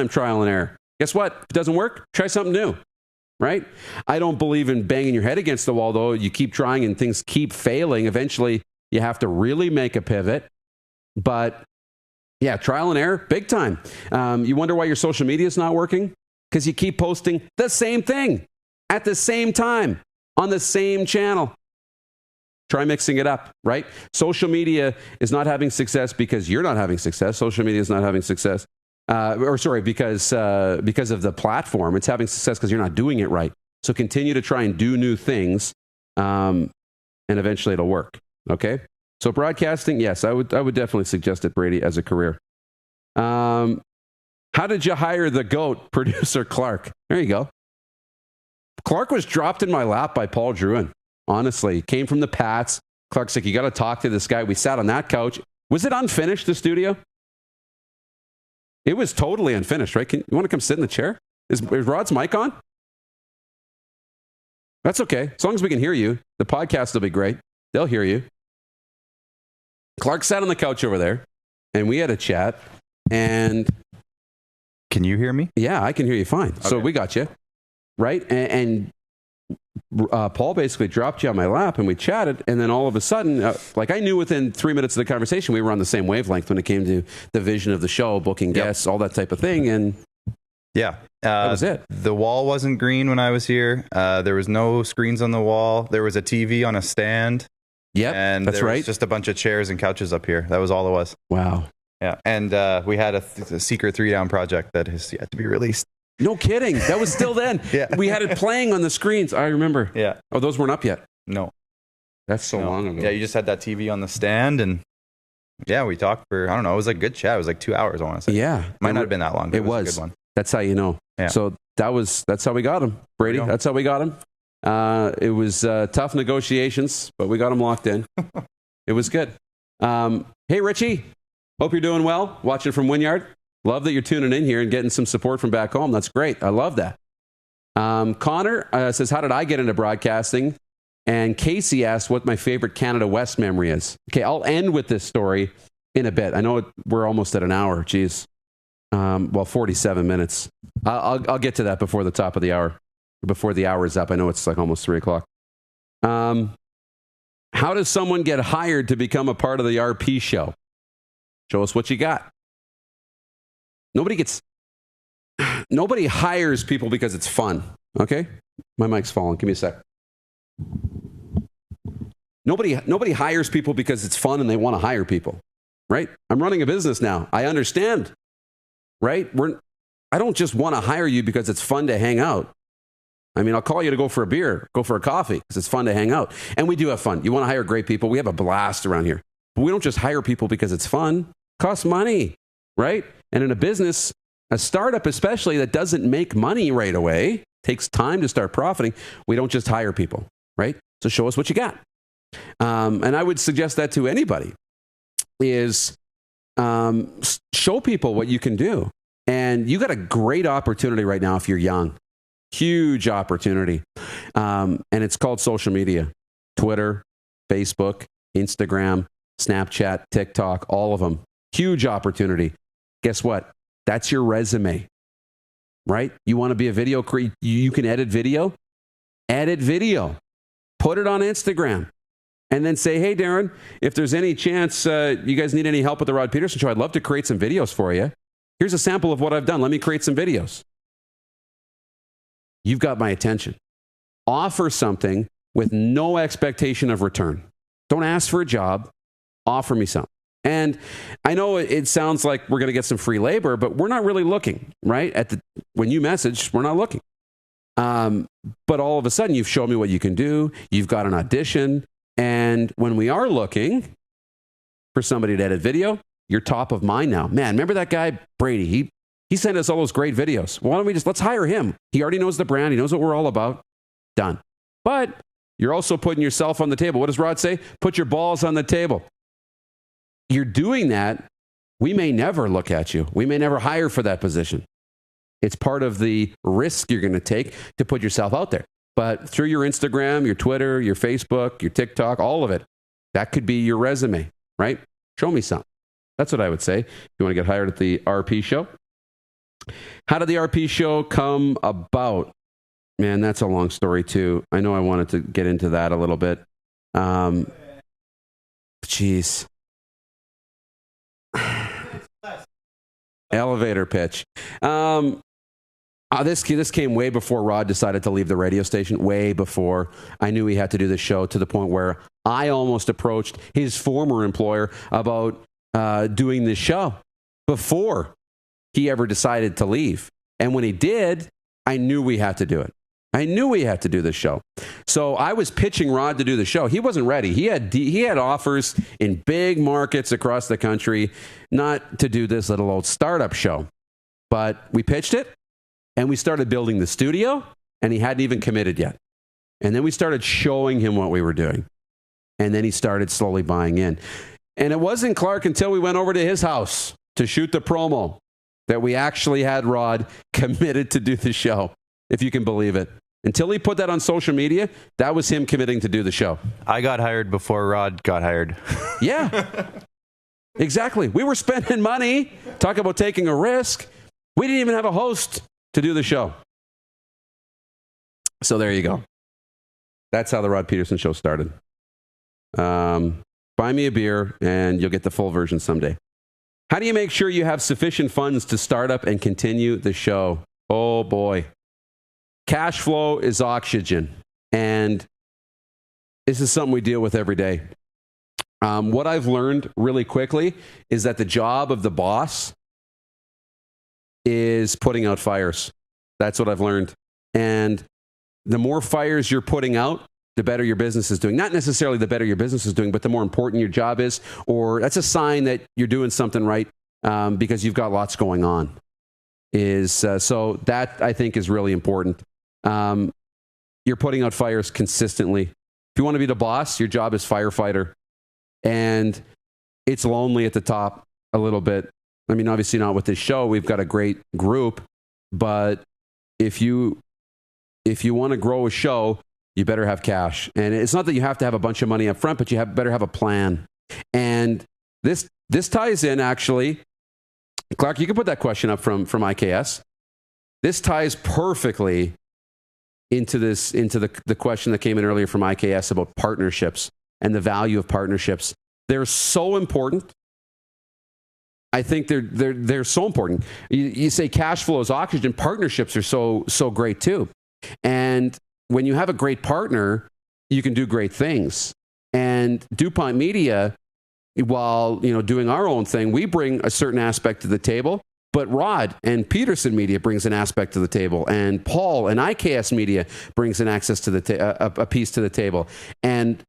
trial and error. Guess what? If it doesn't work, try something new, right? I don't believe in banging your head against the wall, though. You keep trying and things keep failing. Eventually, you have to really make a pivot. But yeah, trial and error, big time. You wonder why your social media is not working? Because you keep posting the same thing at the same time on the same channel. Try mixing it up, right? Social media is not having success because you're not having success. Social media is not having success, because of the platform. It's having success because you're not doing it right. So continue to try and do new things, and eventually it'll work. Okay. So broadcasting, yes, I would definitely suggest it, Brady, as a career. How did you hire the GOAT, producer Clark? There you go. Clark was dropped in my lap by Paul Druin. Honestly, came from the Pats. Clark's like, you got to talk to this guy. We sat on that couch. Was it unfinished, the studio? It was totally unfinished, right? You want to come sit in the chair? Is Rod's mic on? That's okay. As long as we can hear you. The podcast will be great. They'll hear you. Clark sat on the couch over there, and we had a chat. And can you hear me? Yeah, I can hear you fine. Okay. So we got you. right? And Paul basically dropped you on my lap and we chatted. And then all of a sudden, like I knew within 3 minutes of the conversation, we were on the same wavelength when it came to the vision of the show, booking guests, all that type of thing. And yeah, that was it. The wall wasn't green when I was here. There was no screens on the wall. There was a TV on a stand. Yeah, and that's there right. was just a bunch of chairs and couches up here. That was all it was. Wow. Yeah, and we had a secret 3-down project that has yet to be released. No kidding. That was still then. Yeah. We had it playing on the screens. I remember. Yeah. Oh, those weren't up yet. No. That's so long ago. Yeah, you just had that TV on the stand, and yeah, we talked for, I don't know, it was like good chat. It was like 2 hours, I want to say. Yeah. Might not have been that long, but it was a good one. That's how you know. Yeah. So that's how we got him, Brady. That's how we got him. It was tough negotiations, but we got him locked in. It was good. Hey, Richie. Hope you're doing well. Watching from Wynyard. Love that you're tuning in here and getting some support from back home. That's great. I love that. Connor says, how did I get into broadcasting? And Casey asked what my favorite Canada West memory is. Okay, I'll end with this story in a bit. I know we're almost at an hour. Jeez. 47 minutes. I'll get to that before the top of the hour. Before the hour is up. I know it's like almost 3 o'clock. How does someone get hired to become a part of the RP show? Show us what you got. Nobody hires people because it's fun. Okay? My mic's falling. Give me a sec. Nobody hires people because it's fun and they want to hire people. Right? I'm running a business now. I understand. Right? I don't just want to hire you because it's fun to hang out. I mean, I'll call you to go for a beer, go for a coffee, because it's fun to hang out. And we do have fun. You want to hire great people? We have a blast around here. But we don't just hire people because it's fun. It costs money, right? And in a business, a startup especially that doesn't make money right away, takes time to start profiting, we don't just hire people, right? So show us what you got. And I would suggest that to anybody, is show people what you can do. And you got a great opportunity right now if you're young. Huge opportunity. And it's called social media. Twitter, Facebook, Instagram, Snapchat, TikTok, all of them. Huge opportunity. Guess what? That's your resume, right? You want to be a video creator? You can edit video? Edit video. Put it on Instagram. And then say, hey, Darren, if there's any chance you guys need any help with the Rod Peterson Show, I'd love to create some videos for you. Here's a sample of what I've done. Let me create some videos. You've got my attention. Offer something with no expectation of return. Don't ask for a job. Offer me something. And I know it sounds like we're going to get some free labor, but we're not really looking, right? When you message, we're not looking. But all of a sudden, you've shown me what you can do. You've got an audition. And when we are looking for somebody to edit video, you're top of mind now. Man, remember that guy, Brady? He sent us all those great videos. Why don't we let's hire him? He already knows the brand. He knows what we're all about. Done. But you're also putting yourself on the table. What does Rod say? Put your balls on the table. You're doing that. We may never look at you. We may never hire for that position. It's part of the risk you're going to take to put yourself out there. But through your Instagram, your Twitter, your Facebook, your TikTok, all of it, that could be your resume, right? Show me something. That's what I would say. If you want to get hired at the RP show. How did the RP show come about? Man, that's a long story too. I know I wanted to get into that a little bit. Jeez. Elevator pitch. This came way before Rod decided to leave the radio station, way before. I knew he had to do the show, to the point where I almost approached his former employer about doing this show before he ever decided to leave. And when he did, I knew we had to do it. I knew we had to do this show. So I was pitching Rod to do the show. He wasn't ready. He had offers in big markets across the country, not to do this little old startup show. But we pitched it, and we started building the studio, and he hadn't even committed yet. And then we started showing him what we were doing. And then he started slowly buying in. And it wasn't Clark until we went over to his house to shoot the promo that we actually had Rod committed to do the show, if you can believe it. Until he put that on social media, that was him committing to do the show. I got hired before Rod got hired. Yeah, exactly. We were spending money, talk about taking a risk. We didn't even have a host to do the show. So there you go. That's how the Rod Peterson Show started. Buy me a beer and you'll get the full version someday. How do you make sure you have sufficient funds to start up and continue the show? Oh boy. Cash flow is oxygen. And this is something we deal with every day. What I've learned really quickly is that the job of the boss is putting out fires. That's what I've learned. And the more fires you're putting out, the better your business is doing. Not necessarily the better your business is doing, but the more important your job is, or that's a sign that you're doing something right because you've got lots going on. So that, I think, is really important. You're putting out fires consistently. If you want to be the boss, your job is firefighter. And it's lonely at the top a little bit. I mean, obviously not with this show. We've got a great group. But if you want to grow a show, you better have cash. And it's not that you have to have a bunch of money up front, but you better have a plan. And this ties in, actually. Clark, you can put that question up from IKS. This ties perfectly into the question that came in earlier from IKS about partnerships and the value of partnerships. They're so important. I think they're so important. You say cash flow is oxygen. Partnerships are so great too. And when you have a great partner, you can do great things. And DuPont Media, while doing our own thing, we bring a certain aspect to the table. But Rod and Peterson Media brings an aspect to the table, and Paul and IKS Media brings an access to a piece to the table. And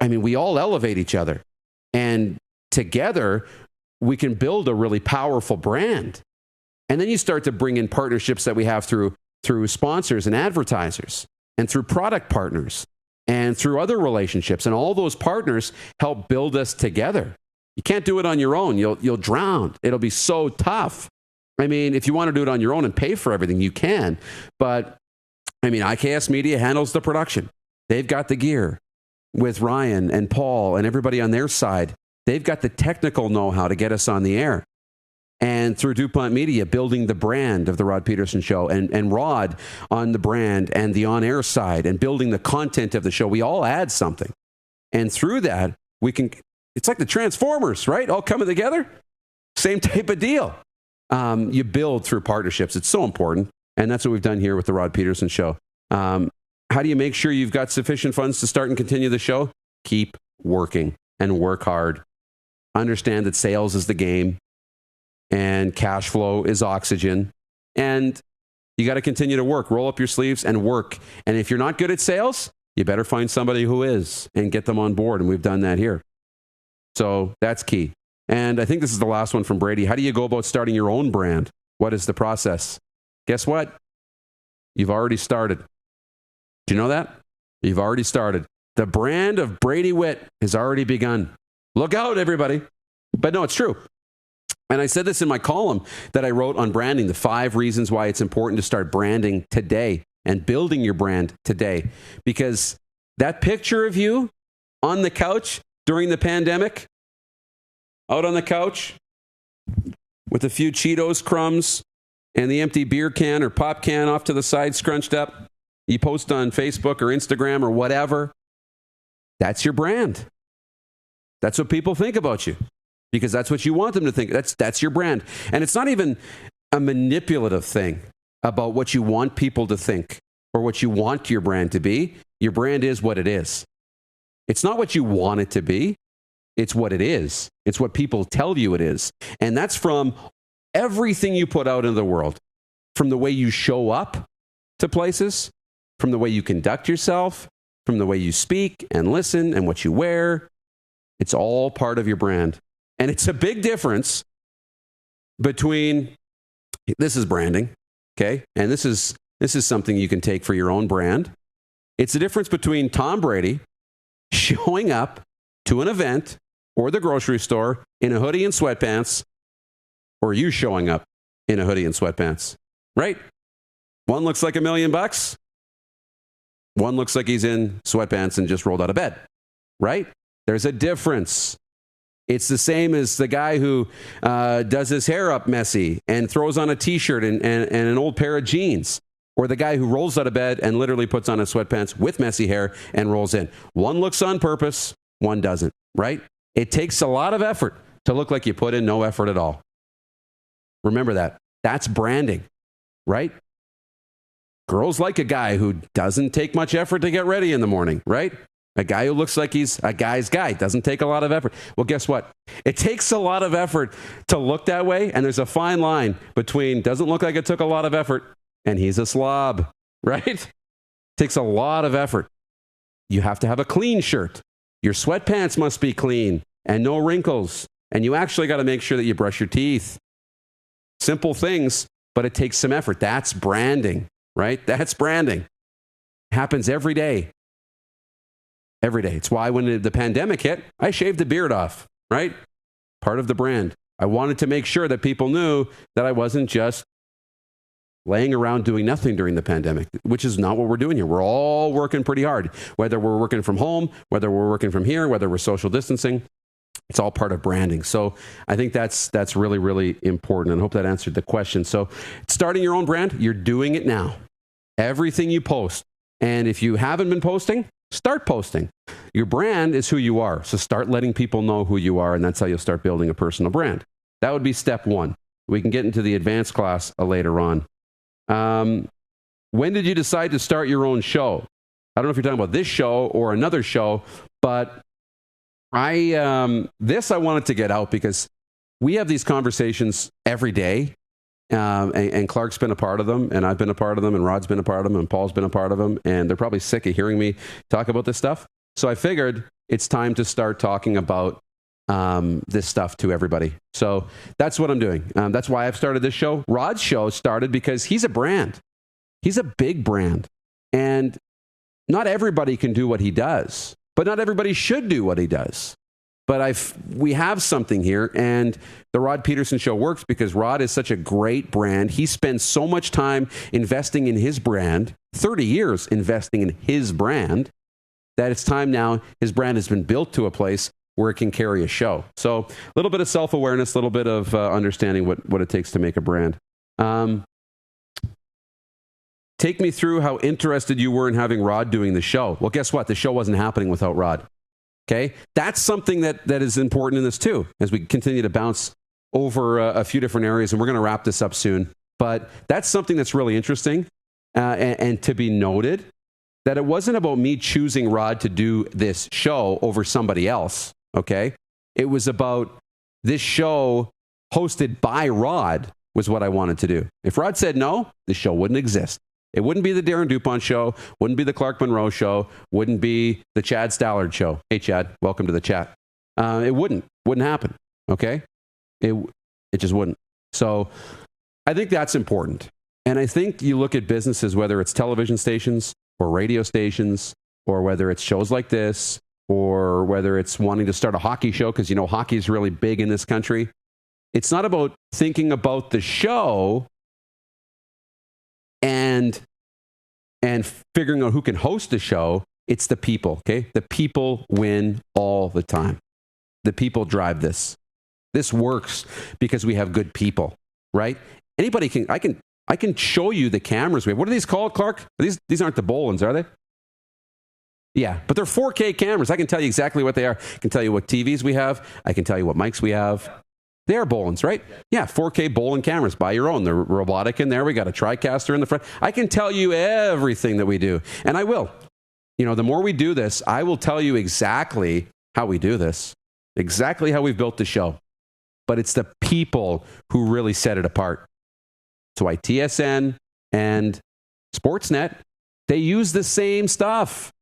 I mean, we all elevate each other, and together we can build a really powerful brand. And then you start to bring in partnerships that we have through sponsors and advertisers, and through product partners, and through other relationships. And all those partners help build us together. You can't do it on your own. You'll drown. It'll be so tough. I mean, if you want to do it on your own and pay for everything, you can. But I mean, IKS Media handles the production. They've got the gear with Ryan and Paul and everybody on their side. They've got the technical know-how to get us on the air. And through DuPont Media, building the brand of the Rod Peterson Show, and Rod on the brand and the on-air side, and building the content of the show. We all add something. And through that, we can, it's like the Transformers, right? All coming together. Same type of deal. You build through partnerships. It's so important. And that's what we've done here with the Rod Peterson Show. How do you make sure you've got sufficient funds to start and continue the show? Keep working and work hard. Understand that sales is the game and cash flow is oxygen. And you got to continue to work. Roll up your sleeves and work. And if you're not good at sales, you better find somebody who is and get them on board. And we've done that here. So that's key. And I think this is the last one from Brady. How do you go about starting your own brand? What is the process? Guess what? You've already started. Do you know that? You've already started. The brand of Brady Witt has already begun. Look out, everybody. But no, it's true. And I said this in my column that I wrote on branding, the 5 reasons why it's important to start branding today and building your brand today. Because that picture of you on the couch during the pandemic, out on the couch with a few Cheetos crumbs and the empty beer can or pop can off to the side scrunched up, you post on Facebook or Instagram or whatever, that's your brand. That's what people think about you. Because that's what you want them to think. That's your brand. And it's not even a manipulative thing about what you want people to think or what you want your brand to be. Your brand is what it is. It's not what you want it to be. It's what it is. It's what people tell you it is. And that's from everything you put out into the world, from the way you show up to places, from the way you conduct yourself, from the way you speak and listen and what you wear. It's all part of your brand. And it's a big difference between, this is branding, okay? And this is something you can take for your own brand. It's the difference between Tom Brady showing up to an event or the grocery store in a hoodie and sweatpants, or you showing up in a hoodie and sweatpants, right? One looks like $1 million. One looks like he's in sweatpants and just rolled out of bed, right? There's a difference. It's the same as the guy who does his hair up messy and throws on a T-shirt and an old pair of jeans. or the guy who rolls out of bed and literally puts on his sweatpants with messy hair and rolls in. One looks on purpose, one doesn't, right? It takes a lot of effort to look like you put in no effort at all. Remember that. That's branding, right? Girls like a guy who doesn't take much effort to get ready in the morning, right? A guy who looks like he's a guy's guy, doesn't take a lot of effort. Well, guess what? It takes a lot of effort to look that way, and there's a fine line between doesn't look like it took a lot of effort and he's a slob, right? Takes a lot of effort. You have to have a clean shirt. Your sweatpants must be clean and no wrinkles. And you actually got to make sure that you brush your teeth. Simple things, but it takes some effort. That's branding, right? That's branding. It happens every day. Every day. It's why when the pandemic hit, I shaved the beard off, right? Part of the brand. I wanted to make sure that people knew that I wasn't just laying around doing nothing during the pandemic, which is not what we're doing here. We're all working pretty hard, whether we're working from home, whether we're working from here, whether we're social distancing. It's all part of branding. So I think that's really, really important. And I hope that answered the question. So starting your own brand, you're doing it now. Everything you post. And if you haven't been posting, start posting. Your brand is who you are. So start letting people know who you are. And that's how you'll start building a personal brand. That would be step one. We can get into the advanced class later on. When did you decide to start your own show? I don't know if you're talking about this show or another show, but I wanted to get out because we have these conversations every day, and Clark's been a part of them, and I've been a part of them, and Rod's been a part of them, and Paul's been a part of them, and they're probably sick of hearing me talk about this stuff. So I figured it's time to start talking about this stuff to everybody. So that's what I'm doing. That's why I've started this show. Rod's show started because he's a brand. He's a big brand, and not everybody can do what he does. But not everybody should do what he does. But we have something here, and the Rod Peterson Show works because Rod is such a great brand. He spends so much time investing in his brand, 30 years investing in his brand, that it's time now his brand has been built to a place where it can carry a show. So a little bit of self-awareness, a little bit of understanding what it takes to make a brand. Take me through how interested you were in having Rod doing the show. Well, guess what? The show wasn't happening without Rod. Okay? That's something that is important in this too, as we continue to bounce over a few different areas, and we're going to wrap this up soon. But that's something that's really interesting and to be noted, that it wasn't about me choosing Rod to do this show over somebody else. Okay? It was about this show hosted by Rod was what I wanted to do. If Rod said no, the show wouldn't exist. It wouldn't be the Darren DuPont Show, wouldn't be the Clark Monroe Show, wouldn't be the Chad Stallard Show. Hey, Chad, welcome to the chat. It wouldn't happen, okay? It just wouldn't. So I think that's important. And I think you look at businesses, whether it's television stations or radio stations, or whether it's shows like this, or whether it's wanting to start a hockey show, because, you know, hockey is really big in this country. It's not about thinking about the show and figuring out who can host the show. It's the people, okay? The people win all the time. The people drive this. This works because we have good people, right? Anybody can, I can show you the cameras we have. What are these called, Clark? These aren't the Bolins, are they? Yeah, but they're 4K cameras. I can tell you exactly what they are. I can tell you what TVs we have. I can tell you what mics we have. They are Bolins, right? Yeah, 4K Bolin cameras. Buy your own. They're robotic in there. We got a TriCaster in the front. I can tell you everything that we do, and I will. You know, the more we do this, I will tell you exactly how we do this, exactly how we've built the show. But it's the people who really set it apart. That's why TSN and Sportsnet, they use the same stuff.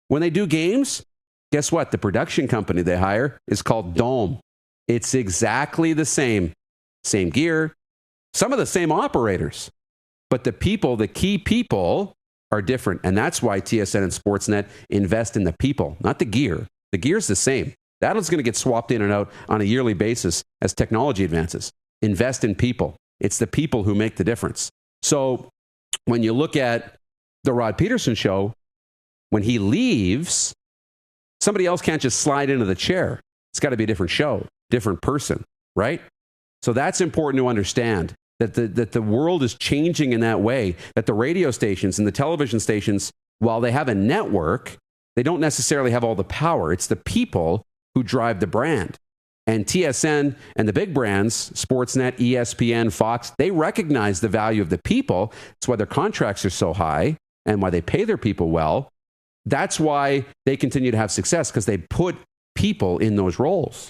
When they do games, guess what? The production company they hire is called Dome. It's exactly the same. Same gear, some of the same operators. But the people, the key people, are different. And that's why TSN and Sportsnet invest in the people, not the gear. The gear's the same. That is going to get swapped in and out on a yearly basis as technology advances. Invest in people. It's the people who make the difference. So when you look at the Rod Peterson Show, when he leaves, somebody else can't just slide into the chair. It's got to be a different show, different person, right? So that's important to understand. that the world is changing in that way, that the radio stations and the television stations, while they have a network, they don't necessarily have all the power. It's the people who drive the brand. And TSN and the big brands, Sportsnet, ESPN, Fox, they recognize the value of the people. It's why their contracts are so high and why they pay their people well. That's why they continue to have success, because they put people in those roles.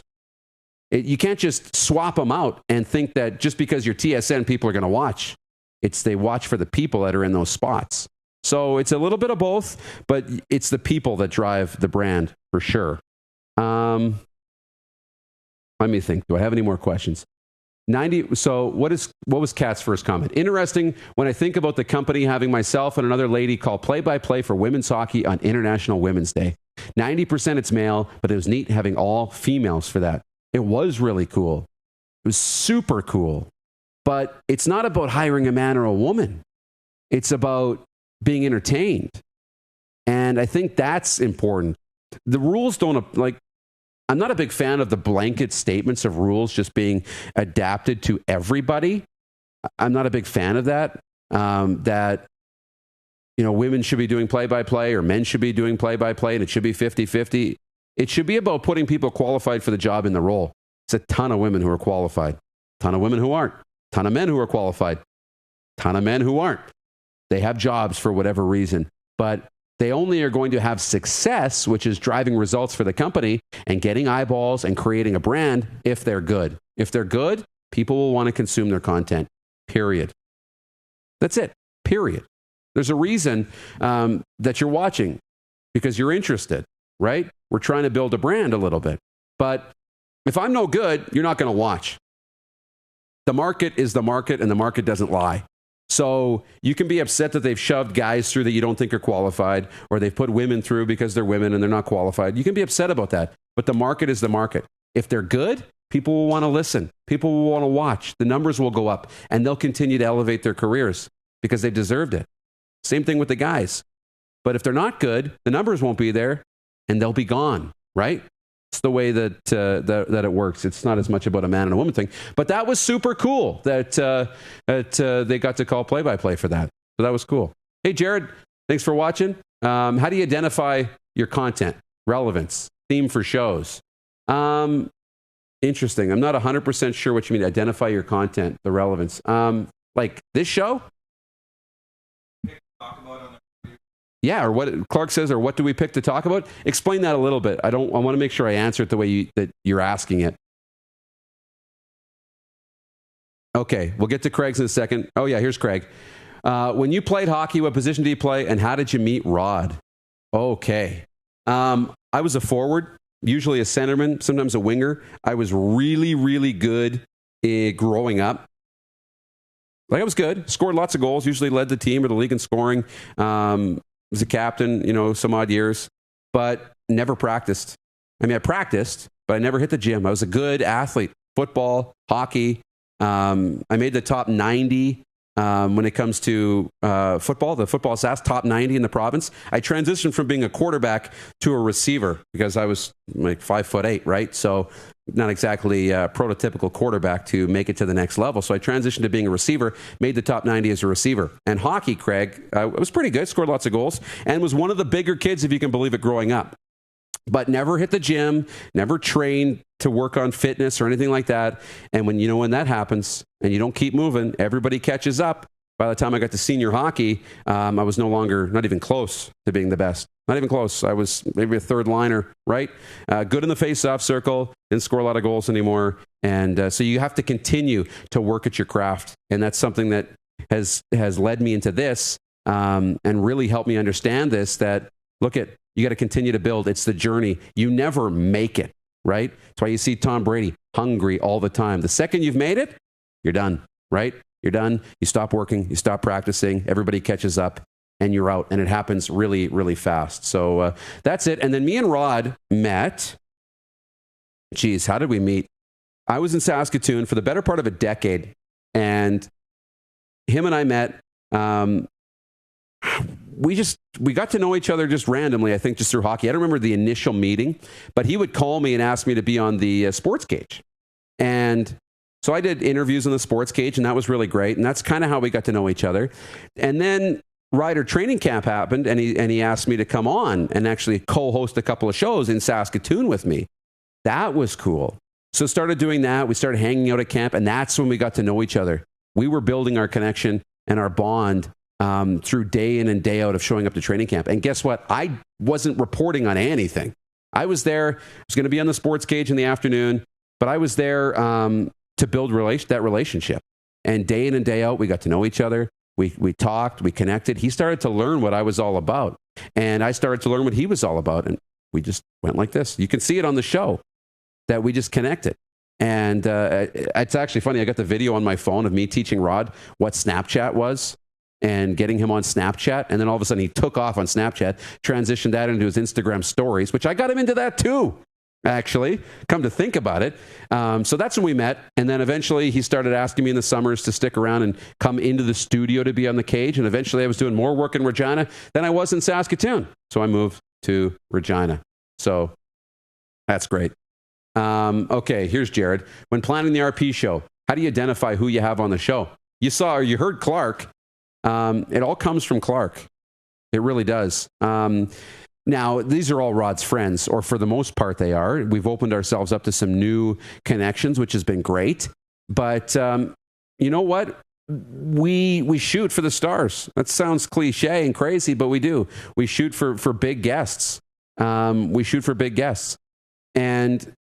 You can't just swap them out and think that just because you're TSN, people are going to watch. They watch for the people that are in those spots. So it's a little bit of both, but it's the people that drive the brand for sure. Let me think. Do I have any more questions? So what was Kat's first comment? Interesting. When I think about the company having myself and another lady call play-by-play for women's hockey on International Women's Day. 90% it's male, but it was neat having all females for that. It was really cool. It was super cool. But it's not about hiring a man or a woman. It's about being entertained. And I think that's important. The rules don't, I'm not a big fan of the blanket statements of rules just being adapted to everybody. I'm not a big fan of that. That, women should be doing play-by-play or men should be doing play-by-play and it should be 50-50. It should be about putting people qualified for the job in the role. It's a ton of women who are qualified, ton of women who aren't, ton of men who are qualified, ton of men who aren't. They have jobs for whatever reason, but they only are going to have success, which is driving results for the company and getting eyeballs and creating a brand, if they're good. If they're good, people will want to consume their content, period. That's it, period. There's a reason that you're watching, because you're interested, right? We're trying to build a brand a little bit. But if I'm no good, you're not going to watch. The market is the market, and the market doesn't lie. So you can be upset that they've shoved guys through that you don't think are qualified, or they've put women through because they're women and they're not qualified. You can be upset about that. But the market is the market. If they're good, people will want to listen. People will want to watch. The numbers will go up, and they'll continue to elevate their careers because they deserved it. Same thing with the guys. But if they're not good, the numbers won't be there, and they'll be gone, right? It's the way that it works. It's not as much about a man and a woman thing. But that was super cool that they got to call play-by-play for that. So that was cool. Hey, Jared, thanks for watching. How do you identify your content? Relevance, theme for shows. Interesting. I'm not 100% sure what you mean, identify your content, the relevance. Like this show? Talk about on the Yeah, or what Clark says, or what do we pick to talk about? Explain that a little bit. I want to make sure I answer it the way that you're asking it. Okay, we'll get to Craig's in a second. Oh yeah, here's Craig. When you played hockey, what position did you play, and how did you meet Rod? Okay. I was a forward, usually a centerman, sometimes a winger. I was really, really good growing up. I was good, scored lots of goals, usually led the team or the league in scoring. Was a captain, some odd years, but never practiced. I practiced, but I never hit the gym. I was a good athlete, football, hockey. I made the top 90 when it comes to football. The football SAS top 90 in the province. I transitioned from being a quarterback to a receiver because I was like 5'8", right? So not exactly a prototypical quarterback to make it to the next level. So I transitioned to being a receiver, made the top 90 as a receiver. And hockey, Craig, I was pretty good, scored lots of goals, and was one of the bigger kids, if you can believe it, growing up. But never hit the gym, never trained to work on fitness or anything like that. And when that happens and you don't keep moving, everybody catches up. By the time I got to senior hockey, I was not even close to being the best. Not even close. I was maybe a third liner, right? Good in the face-off circle, didn't score a lot of goals anymore. And so you have to continue to work at your craft. And that's something that has led me into this and really helped me understand this, that, you got to continue to build. It's the journey. You never make it, right? That's why you see Tom Brady hungry all the time. The second you've made it, you're done, right? You're done. You stop working. You stop practicing. Everybody catches up and you're out. And it happens really, really fast. So that's it. And then me and Rod met. Geez, how did we meet? I was in Saskatoon for the better part of a decade. And him and I met. We got to know each other just randomly, I think, just through hockey. I don't remember the initial meeting, but he would call me and ask me to be on the sports cage. And So I did interviews on the sports cage, and that was really great. And that's kind of how we got to know each other. And then Rider Training Camp happened, and he asked me to come on and actually co-host a couple of shows in Saskatoon with me. That was cool. So started doing that. We started hanging out at camp, and that's when we got to know each other. We were building our connection and our bond through day in and day out of showing up to training camp. And guess what? I wasn't reporting on anything. I was there. I was going to be on the sports cage in the afternoon, but I was there to build that relationship. And day in and day out, we got to know each other. We talked, we connected. He started to learn what I was all about, and I started to learn what he was all about. And we just went like this. You can see it on the show that we just connected. And it's actually funny. I got the video on my phone of me teaching Rod what Snapchat was and getting him on Snapchat. And then all of a sudden he took off on Snapchat, transitioned that into his Instagram stories, which I got him into that too, actually, come to think about it. So that's when we met. And then eventually he started asking me in the summers to stick around and come into the studio to be on the cage. And eventually I was doing more work in Regina than I was in Saskatoon. So I moved to Regina. So that's great. Okay, here's Jared. When planning the RP show, how do you identify who you have on the show? You saw or you heard Clark. It all comes from Clark. It really does. Now, these are all Rod's friends, or for the most part they are. We've opened ourselves up to some new connections, which has been great. But you know what? We shoot for the stars. That sounds cliche and crazy, but we do. We shoot for big guests. We shoot for big guests. And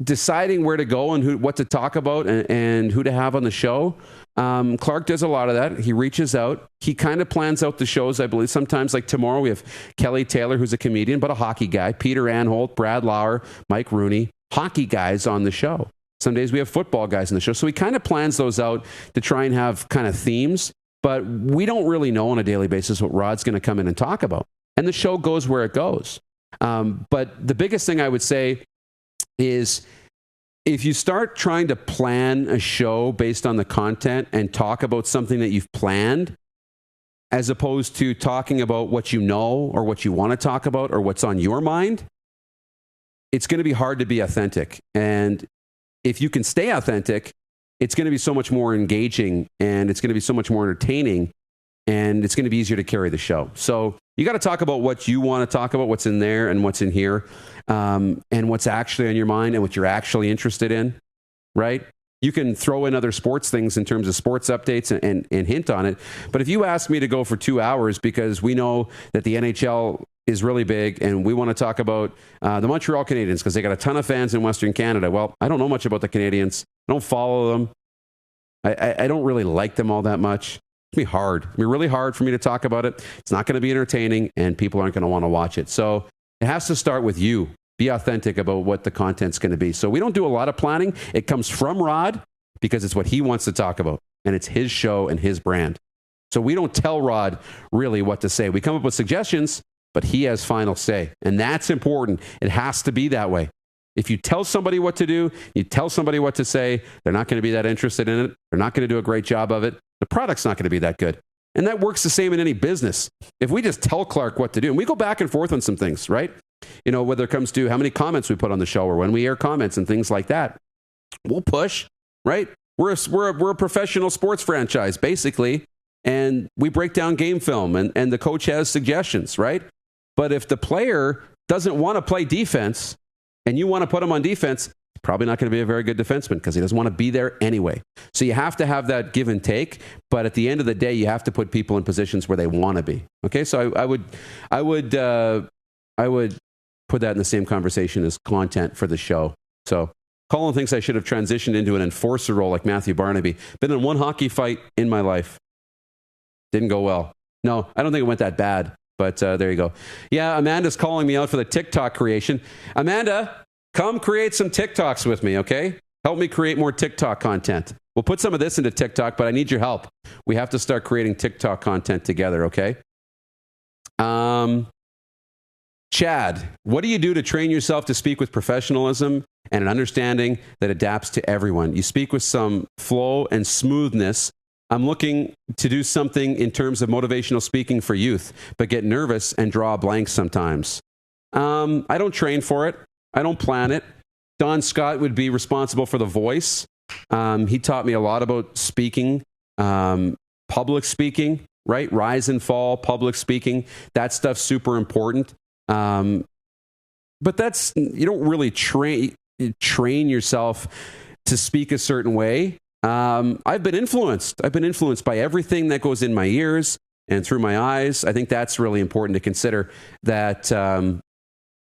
deciding where to go and what to talk about and who to have on the show. Clark does a lot of that. He reaches out. He kind of plans out the shows, I believe. Sometimes, like tomorrow, we have Kelly Taylor, who's a comedian, but a hockey guy, Peter Anholt, Brad Lauer, Mike Rooney, hockey guys on the show. Some days we have football guys on the show. So he kind of plans those out to try and have kind of themes, but we don't really know on a daily basis what Rod's going to come in and talk about. And the show goes where it goes. But the biggest thing I would say is if you start trying to plan a show based on the content and talk about something that you've planned, as opposed to talking about what you know or what you want to talk about or what's on your mind, it's going to be hard to be authentic. And if you can stay authentic, it's going to be so much more engaging and it's going to be so much more entertaining and it's going to be easier to carry the show. So you got to talk about what you want to talk about, what's in there and what's in here, and what's actually on your mind and what you're actually interested in, right? You can throw in other sports things in terms of sports updates and hint on it. But if you ask me to go for 2 hours because we know that the NHL is really big and we want to talk about the Montreal Canadiens because they got a ton of fans in Western Canada. Well, I don't know much about the Canadiens. I don't follow them. I don't really like them all that much. It's going to be hard. It'll be really hard for me to talk about it. It's not going to be entertaining and people aren't going to want to watch it. So it has to start with you. Be authentic about what the content's going to be. So we don't do a lot of planning. It comes from Rod because it's what he wants to talk about and it's his show and his brand. So we don't tell Rod really what to say. We come up with suggestions, but he has final say. And that's important. It has to be that way. If you tell somebody what to do, you tell somebody what to say, they're not going to be that interested in it. They're not going to do a great job of it. The product's not going to be that good. And that works the same in any business. If we just tell Clark what to do, and we go back and forth on some things, right? You know, whether it comes to how many comments we put on the show or when we air comments and things like that, we'll push, right? We're a professional sports franchise, basically, and we break down game film and the coach has suggestions, right? But if the player doesn't want to play defense and you want to put him on defense, he's probably not going to be a very good defenseman because he doesn't want to be there anyway. So you have to have that give and take. But at the end of the day, you have to put people in positions where they want to be. Okay, so I would put that in the same conversation as content for the show. So Colin thinks I should have transitioned into an enforcer role like Matthew Barnaby. Been in one hockey fight in my life. Didn't go well. No, I don't think it went that bad. But there you go. Yeah, Amanda's calling me out for the TikTok creation. Amanda, come create some TikToks with me, okay? Help me create more TikTok content. We'll put some of this into TikTok, but I need your help. We have to start creating TikTok content together, okay? Chad, what do you do to train yourself to speak with professionalism and an understanding that adapts to everyone? You speak with some flow and smoothness. I'm looking to do something in terms of motivational speaking for youth, but get nervous and draw blanks sometimes. I don't train for it. I don't plan it. Don Scott would be responsible for the voice. He taught me a lot about speaking, public speaking, right? Rise and fall, public speaking. That stuff's super important. But you don't really train yourself to speak a certain way. I've been influenced. I've been influenced by everything that goes in my ears and through my eyes. I think that's really important to consider, that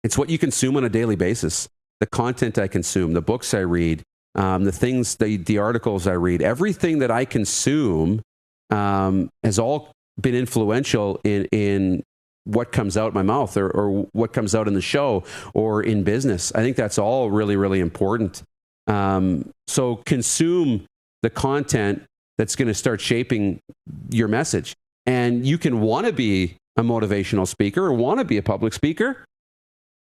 it's what you consume on a daily basis. The content I consume, the books I read, the articles I read, everything that I consume has all been influential in what comes out my mouth or what comes out in the show or in business. I think that's all really, really important. So consume the content that's going to start shaping your message. And you can want to be a motivational speaker or want to be a public speaker,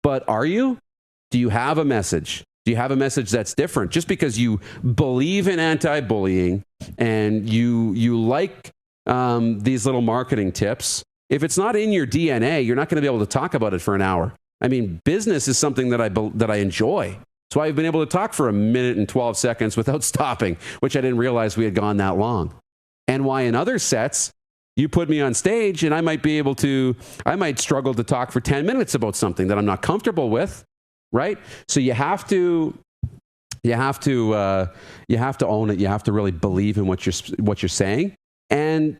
but are you? Do you have a message? Do you have a message that's different? Just because you believe in anti-bullying and you like these little marketing tips, if it's not in your DNA, you're not going to be able to talk about it for an hour. I mean, business is something that I enjoy. That's why I've been able to talk for 1 minute and 12 seconds without stopping, which I didn't realize we had gone that long. And why in other sets, you put me on stage and I might struggle to talk for 10 minutes about something that I'm not comfortable with, right? So you have to own it. You have to really believe in what you're saying. And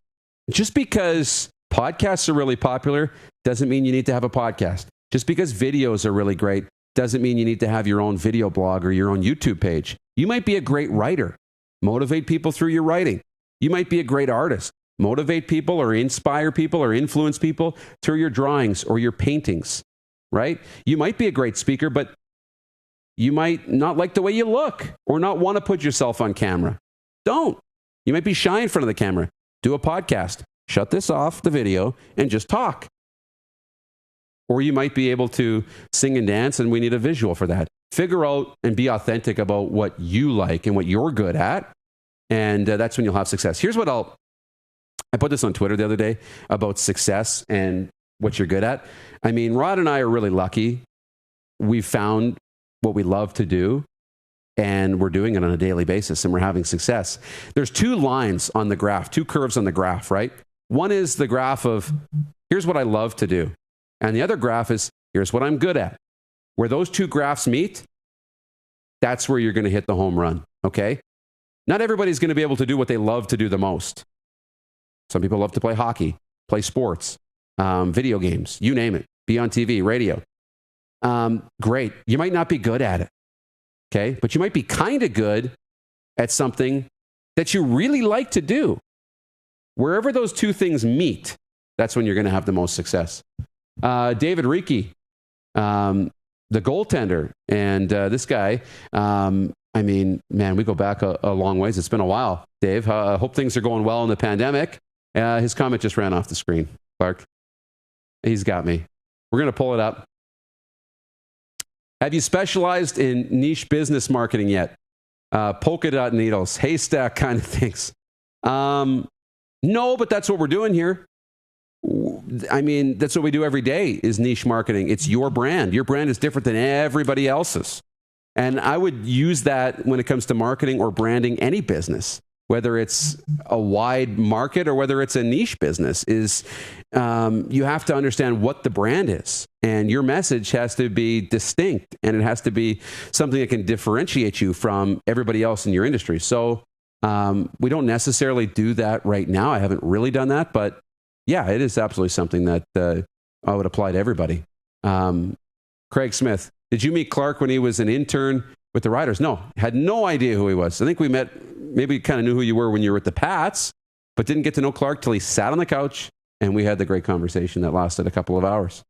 just because podcasts are really popular doesn't mean you need to have a podcast. Just because videos are really great doesn't mean you need to have your own video blog or your own YouTube page. You might be a great writer. Motivate people through your writing. You might be a great artist. Motivate people or inspire people or influence people through your drawings or your paintings, right? You might be a great speaker, but you might not like the way you look or not want to put yourself on camera. Don't. You might be shy in front of the camera. Do a podcast. Shut this off, the video, and just talk. Or you might be able to sing and dance, and we need a visual for that. Figure out and be authentic about what you like and what you're good at, and that's when you'll have success. Here's what I put this on Twitter the other day about success and what you're good at. I mean, Rod and I are really lucky. We've found what we love to do, and we're doing it on a daily basis, and we're having success. There's two lines on the graph, two curves on the graph, right? One is the graph of, here's what I love to do. And the other graph is, here's what I'm good at. Where those two graphs meet, that's where you're going to hit the home run, okay? Not everybody's going to be able to do what they love to do the most. Some people love to play hockey, play sports, video games, you name it, be on TV, radio. Great. You might not be good at it, okay? But you might be kind of good at something that you really like to do. Wherever those two things meet, that's when you're going to have the most success. David Ricci, the goaltender, and this guy, I mean, man, we go back a long ways. It's been a while, Dave. I hope things are going well in the pandemic. His comment just ran off the screen, Clark. He's got me. We're going to pull it up. Have you specialized in niche business marketing yet? Polka dot needles, haystack kind of things. No, but that's what we're doing here. I mean, that's what we do every day is niche marketing. It's your brand. Your brand is different than everybody else's. And I would use that when it comes to marketing or branding any business, whether it's a wide market or whether it's a niche business, is you have to understand what the brand is. And your message has to be distinct, and it has to be something that can differentiate you from everybody else in your industry. So we don't necessarily do that right now. I haven't really done that, but yeah, it is absolutely something that I would apply to everybody. Craig Smith, did you meet Clark when he was an intern with the Riders? No, had no idea who he was. I think we met, maybe kind of knew who you were when you were at the Pats, but didn't get to know Clark till he sat on the couch and we had the great conversation that lasted a couple of hours.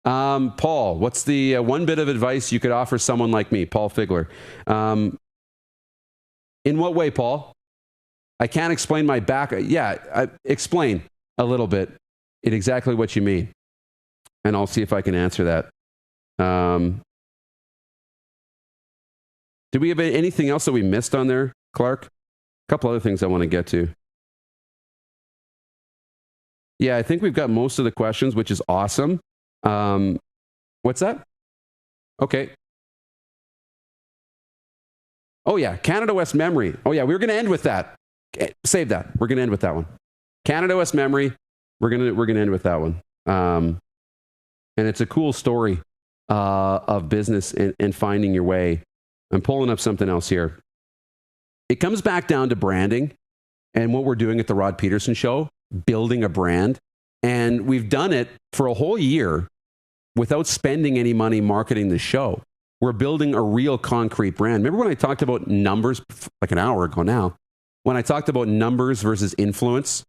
Paul, what's the one bit of advice you could offer someone like me, Paul Figler? In what way, Paul? I can't explain my back. Yeah, explain a little bit in exactly what you mean. And I'll see if I can answer that. Did we have anything else that we missed on there, Clark? A couple other things I want to get to. Yeah, I think we've got most of the questions, which is awesome. What's that? Okay. Oh, yeah. Canada West Memory. Oh, yeah. We were going to end with that. Save that. We're going to end with that one. Canada West Memory. We're gonna end with that one. And it's a cool story of business and finding your way. I'm pulling up something else here. It comes back down to branding and what we're doing at the Rod Peterson Show, building a brand. And we've done it for a whole year without spending any money marketing the show. We're building a real concrete brand. Remember when I talked about numbers like an hour ago now? When I talked about numbers versus influence?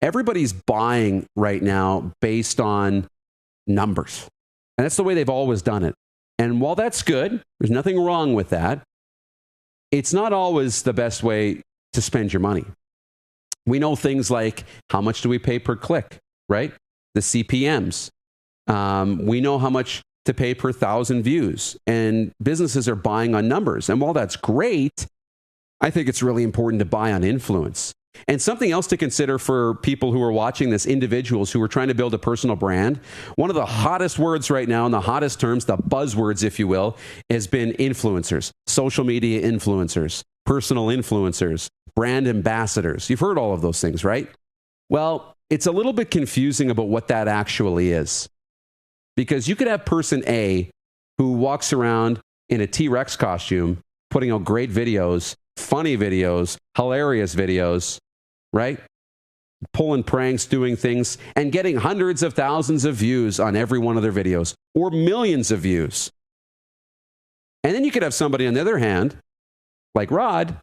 Everybody's buying right now based on numbers. And that's the way they've always done it. And while that's good, there's nothing wrong with that, it's not always the best way to spend your money. We know things like how much do we pay per click, right? The CPMs. We know how much to pay per 1,000 views. And businesses are buying on numbers. And while that's great, I think it's really important to buy on influence. And something else to consider for people who are watching this, individuals who are trying to build a personal brand. One of the hottest words right now, and the hottest terms, the buzzwords, if you will, has been influencers, social media influencers, personal influencers, brand ambassadors. You've heard all of those things, right? Well, it's a little bit confusing about what that actually is. Because you could have person A who walks around in a T-Rex costume, putting out great videos, funny videos, hilarious videos, right? Pulling pranks, doing things, and getting hundreds of thousands of views on every one of their videos, or millions of views. And then you could have somebody on the other hand, like Rod,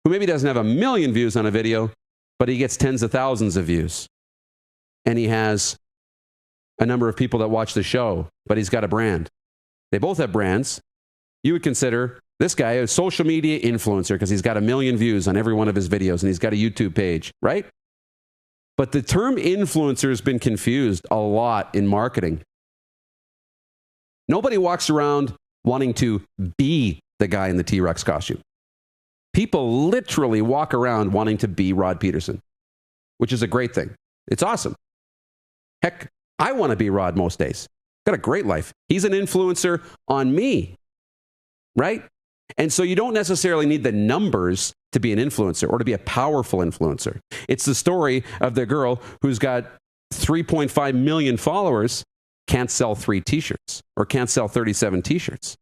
who maybe doesn't have 1 million views on a video, but he gets tens of thousands of views. And he has a number of people that watch the show, but he's got a brand. They both have brands. You would consider this guy a social media influencer because he's got 1 million views on every one of his videos and he's got a YouTube page, right? But the term influencer has been confused a lot in marketing. Nobody walks around wanting to be the guy in the T-Rex costume. People literally walk around wanting to be Rod Peterson, which is a great thing. It's awesome. Heck, I want to be Rod most days. Got a great life. He's an influencer on me, right? And so you don't necessarily need the numbers to be an influencer or to be a powerful influencer. It's the story of the girl who's got 3.5 million followers, can't sell 3 t-shirts or can't sell 37 t-shirts.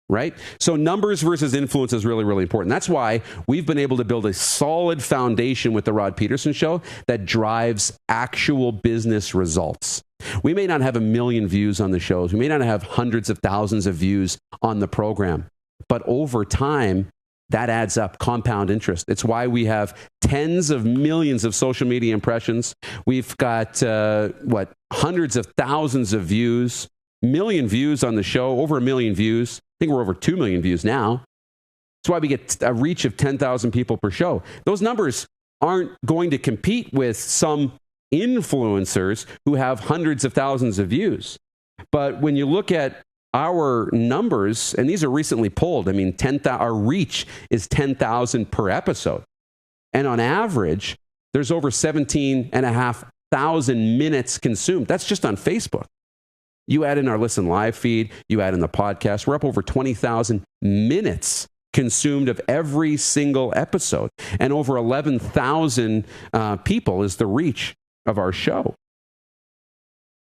Right? So numbers versus influence is really, really important. That's why we've been able to build a solid foundation with the Rod Peterson Show that drives actual business results. We may not have 1 million views on the shows. We may not have hundreds of thousands of views on the program. But over time, that adds up, compound interest. It's why we have tens of millions of social media impressions. We've got, hundreds of thousands of views, 1 million views on the show, over 1 million views. I think we're over 2 million views now. That's why we get a reach of 10,000 people per show. Those numbers aren't going to compete with some influencers who have hundreds of thousands of views. But when you look at our numbers, and these are recently polled, I mean, our reach is 10,000 per episode. And on average, there's over 17,500 minutes consumed. That's just on Facebook. You add in our Listen Live feed, you add in the podcast, we're up over 20,000 minutes consumed of every single episode. And over 11,000 people is the reach of our show.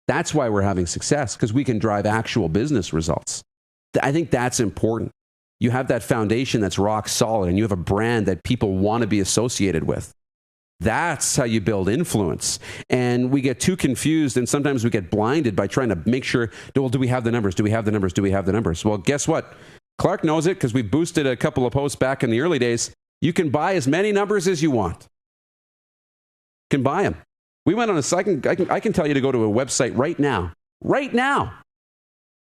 That's why we're having success, because we can drive actual business results. I think that's important. You have that foundation that's rock solid, and you have a brand that people want to be associated with. That's how you build influence. And we get too confused, and sometimes we get blinded by trying to make sure, well, do we have the numbers? Do we have the numbers? Do we have the numbers? Well, guess what? Clark knows it because we boosted a couple of posts back in the early days. You can buy as many numbers as you want. You can buy them. We went on a second. I can tell you to go to a website right now,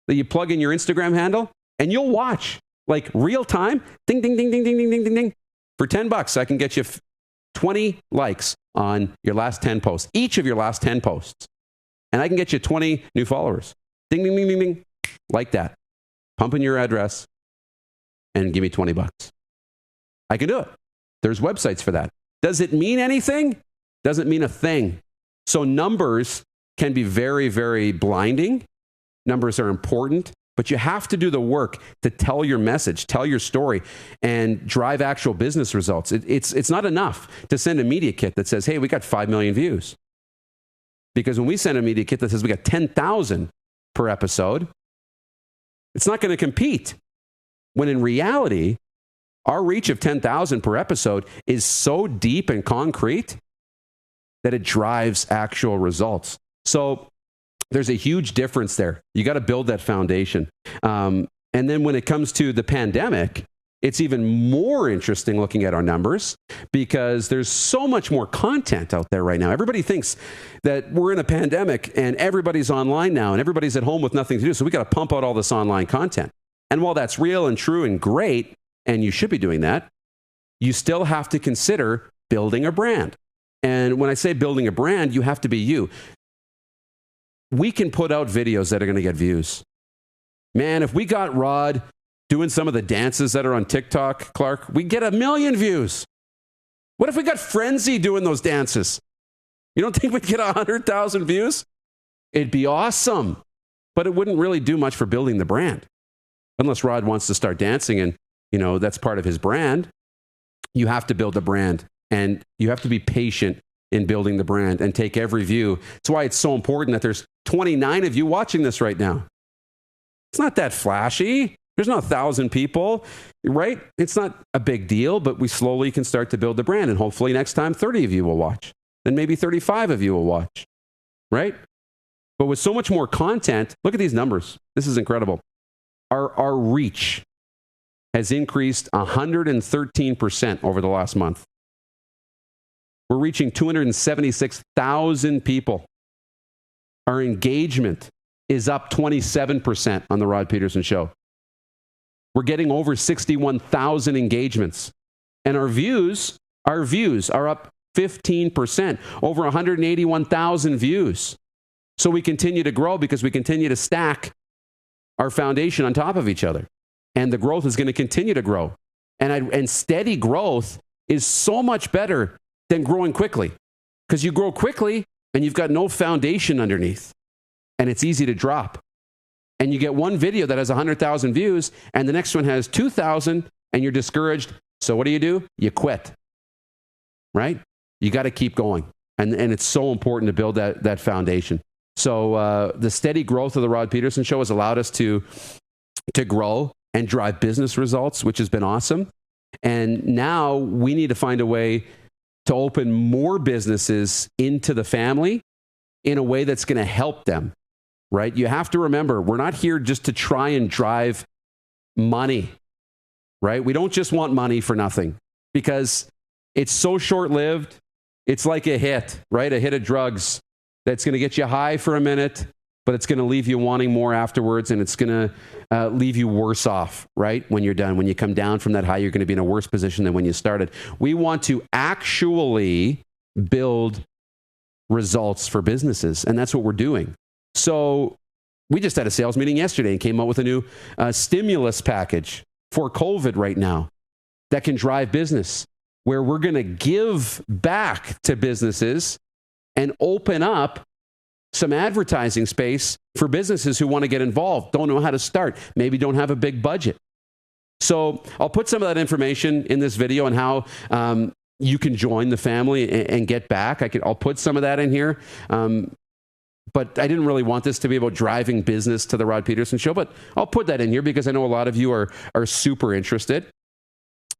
that you plug in your Instagram handle, and you'll watch like real time, ding, ding, ding, ding, ding, ding, ding, ding, ding. For $10, I can get you 20 likes on your last 10 posts, each of your last 10 posts. And I can get you 20 new followers. Ding, ding, ding, ding, ding. Like that. Pump in your address and give me $20. I can do it. There's websites for that. Does it mean anything? Doesn't mean a thing. So numbers can be very, very blinding. Numbers are important, but you have to do the work to tell your message, tell your story, and drive actual business results. It's not enough to send a media kit that says, hey, we got 5 million views. Because when we send a media kit that says we got 10,000 per episode, it's not going to compete. When in reality, our reach of 10,000 per episode is so deep and concrete that it drives actual results. So there's a huge difference there. You got to build that foundation. And then when it comes to the pandemic, it's even more interesting looking at our numbers because there's so much more content out there right now. Everybody thinks that we're in a pandemic and everybody's online now and everybody's at home with nothing to do. So we got to pump out all this online content. And while that's real and true and great, and you should be doing that, you still have to consider building a brand. And when I say building a brand, you have to be you. We can put out videos that are going to get views. Man, if we got Rod doing some of the dances that are on TikTok, Clark, we get 1 million views. What if we got Frenzy doing those dances? You don't think we'd get 100,000 views? It'd be awesome, but it wouldn't really do much for building the brand. Unless Rod wants to start dancing and, that's part of his brand. You have to build a brand and you have to be patient in building the brand and take every view. That's why it's so important that there's 29 of you watching this right now. It's not that flashy. There's not 1,000 people, right? It's not a big deal, but we slowly can start to build the brand. And hopefully next time 30 of you will watch. Then maybe 35 of you will watch, right? But with so much more content, look at these numbers. This is incredible. Our reach has increased 113% over the last month. We're reaching 276,000 people. Our engagement is up 27% on the Rod Peterson Show. We're getting over 61,000 engagements. And our views are up 15%, over 181,000 views. So we continue to grow because we continue to stack our foundation on top of each other. And the growth is going to continue to grow. And steady growth is so much better than growing quickly. Because you grow quickly and you've got no foundation underneath. And it's easy to drop. And you get one video that has 100,000 views and the next one has 2,000 and you're discouraged. So what do? You quit, right? You got to keep going. And it's so important to build that foundation. So the steady growth of the Rod Peterson Show has allowed us to grow and drive business results, which has been awesome. And now we need to find a way to open more businesses into the family in a way that's going to help them. Right? You have to remember, we're not here just to try and drive money, right? We don't just want money for nothing because it's so short-lived. It's like a hit, right? A hit of drugs that's going to get you high for a minute, but it's going to leave you wanting more afterwards, and it's going to leave you worse off, right? When you're done. When you come down from that high, you're going to be in a worse position than when you started. We want to actually build results for businesses, and that's what we're doing. So we just had a sales meeting yesterday and came out with a new stimulus package for COVID right now that can drive business, where we're going to give back to businesses and open up some advertising space for businesses who want to get involved, don't know how to start, maybe don't have a big budget. So I'll put some of that information in this video on how you can join the family and get back. I'll put some of that in here. But I didn't really want this to be about driving business to the Rod Peterson Show, but I'll put that in here because I know a lot of you are super interested.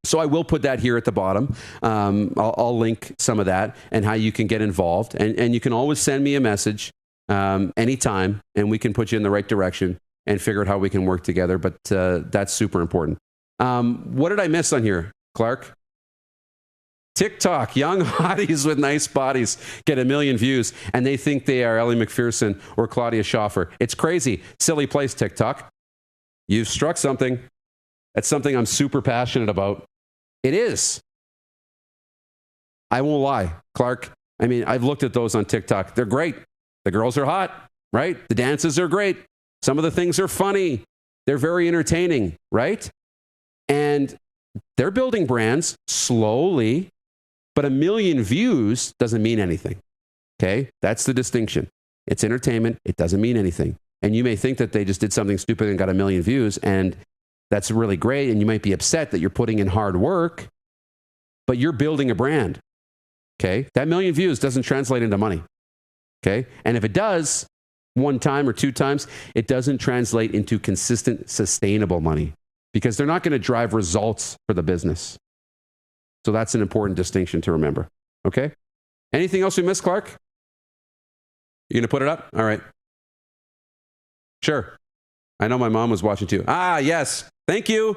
So I will put that here at the bottom. I'll link some of that and how you can get involved. And you can always send me a message anytime, and we can put you in the right direction and figure out how we can work together. But that's super important. What did I miss on here, Clark? TikTok, young hotties with nice bodies get 1 million views, and they think they are Ellie McPherson or Claudia Schiffer. It's crazy. Silly place, TikTok. You've struck something. That's something I'm super passionate about. It is. I won't lie, Clark. I mean, I've looked at those on TikTok. They're great. The girls are hot, right? The dances are great. Some of the things are funny. They're very entertaining, right? And they're building brands slowly. But 1 million views doesn't mean anything, okay? That's the distinction. It's entertainment. It doesn't mean anything. And you may think that they just did something stupid and got 1 million views, and that's really great. And you might be upset that you're putting in hard work, but you're building a brand. Okay. That 1 million views doesn't translate into money. Okay. And if it does 1 time or 2 times, it doesn't translate into consistent, sustainable money because they're not going to drive results for the business. So that's an important distinction to remember. Okay. Anything else we missed, Clark? You going to put it up? All right. Sure. I know my mom was watching too. Ah, yes. Thank you.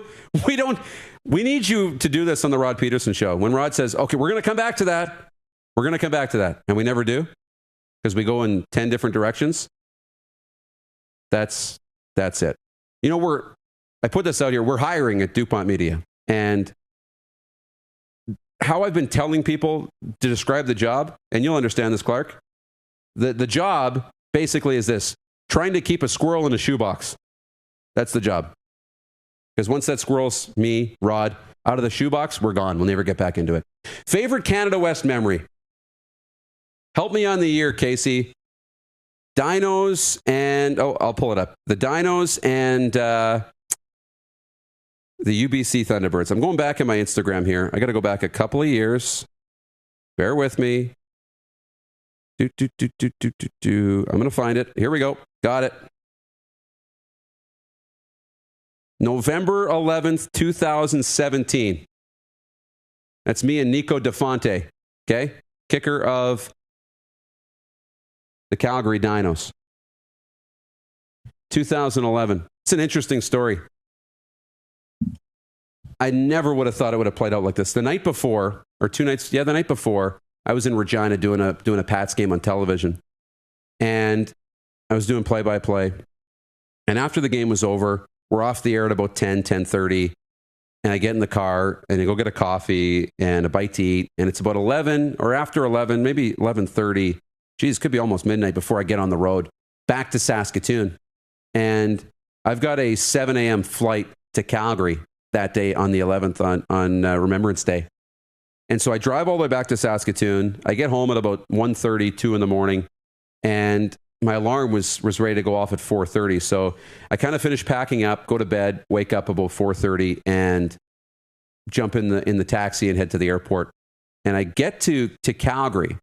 We need you to do this on the Rod Peterson show. When Rod says, okay, we're going to come back to that. We're going to come back to that. And we never do because we go in 10 different directions. That's it. You know, I put this out here. We're hiring at DuPont Media. And how I've been telling people to describe the job, and you'll understand this, Clark, the job basically is this: trying to keep a squirrel in a shoebox. That's the job. Because once that squirrel's, me, Rod, out of the shoebox, we're gone. We'll never get back into it. Favorite Canada West memory? Help me on the year, Casey. Dinos and, I'll pull it up. The Dinos and the UBC Thunderbirds. I'm going back in my Instagram here. I got to go back a couple of years. Bear with me. I'm going to find it. Here we go. Got it. November 11th, 2017. That's me and Nico DeFonte, okay? Kicker of the Calgary Dinos. 2011. It's an interesting story. I never would have thought it would have played out like this. The night before, or 2 nights, the night before, I was in Regina doing a Pats game on television. And I was doing play-by-play. And after the game was over, we're off the air at about 10:30. And I get in the car and I go get a coffee and a bite to eat. And it's about 11 or after 11, maybe 11:30. Geez, could be almost midnight before I get on the road back to Saskatoon. And I've got a 7 a.m. flight to Calgary that day on the 11th on Remembrance Day. And so I drive all the way back to Saskatoon. I get home at about 1:30, 2 in the morning. And my alarm was ready to go off at 4:30. So I kind of finished packing up, go to bed, wake up about 4:30 and jump in the taxi and head to the airport. And I get to Calgary.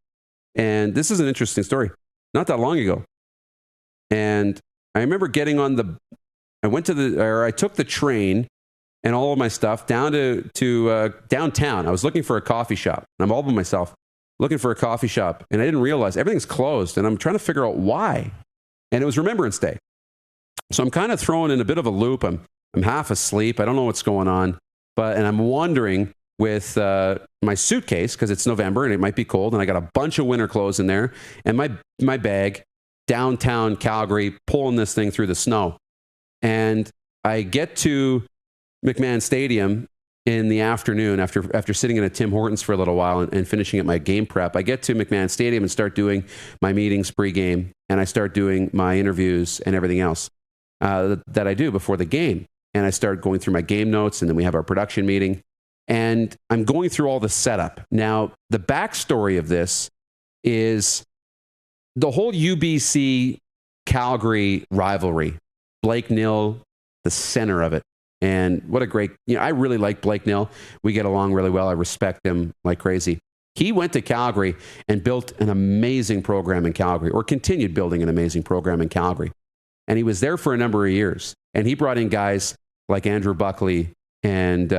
And this is an interesting story. Not that long ago. And I remember getting on I took the train and all of my stuff down to downtown. I was looking for a coffee shop. I'm all by myself looking for a coffee shop. And I didn't realize everything's closed. And I'm trying to figure out why. And it was Remembrance Day. So I'm kind of thrown in a bit of a loop. I'm half asleep. I don't know what's going on. And I'm wondering with my suitcase, because it's November and it might be cold. And I got a bunch of winter clothes in there. And my bag, downtown Calgary, pulling this thing through the snow. And I get to McMahon Stadium in the afternoon after sitting in a Tim Hortons for a little while and finishing up my game prep. I get to McMahon Stadium and start doing my meetings pregame, and I start doing my interviews and everything else that I do before the game. And I start going through my game notes, and then we have our production meeting. And I'm going through all the setup. Now, the backstory of this is the whole UBC Calgary rivalry. Blake Nill, the center of it. And what a great, I really like Blake Nill. We get along really well. I respect him like crazy. He went to Calgary and built an amazing program in Calgary, or continued building an amazing program in Calgary. And he was there for a number of years. And he brought in guys like Andrew Buckley and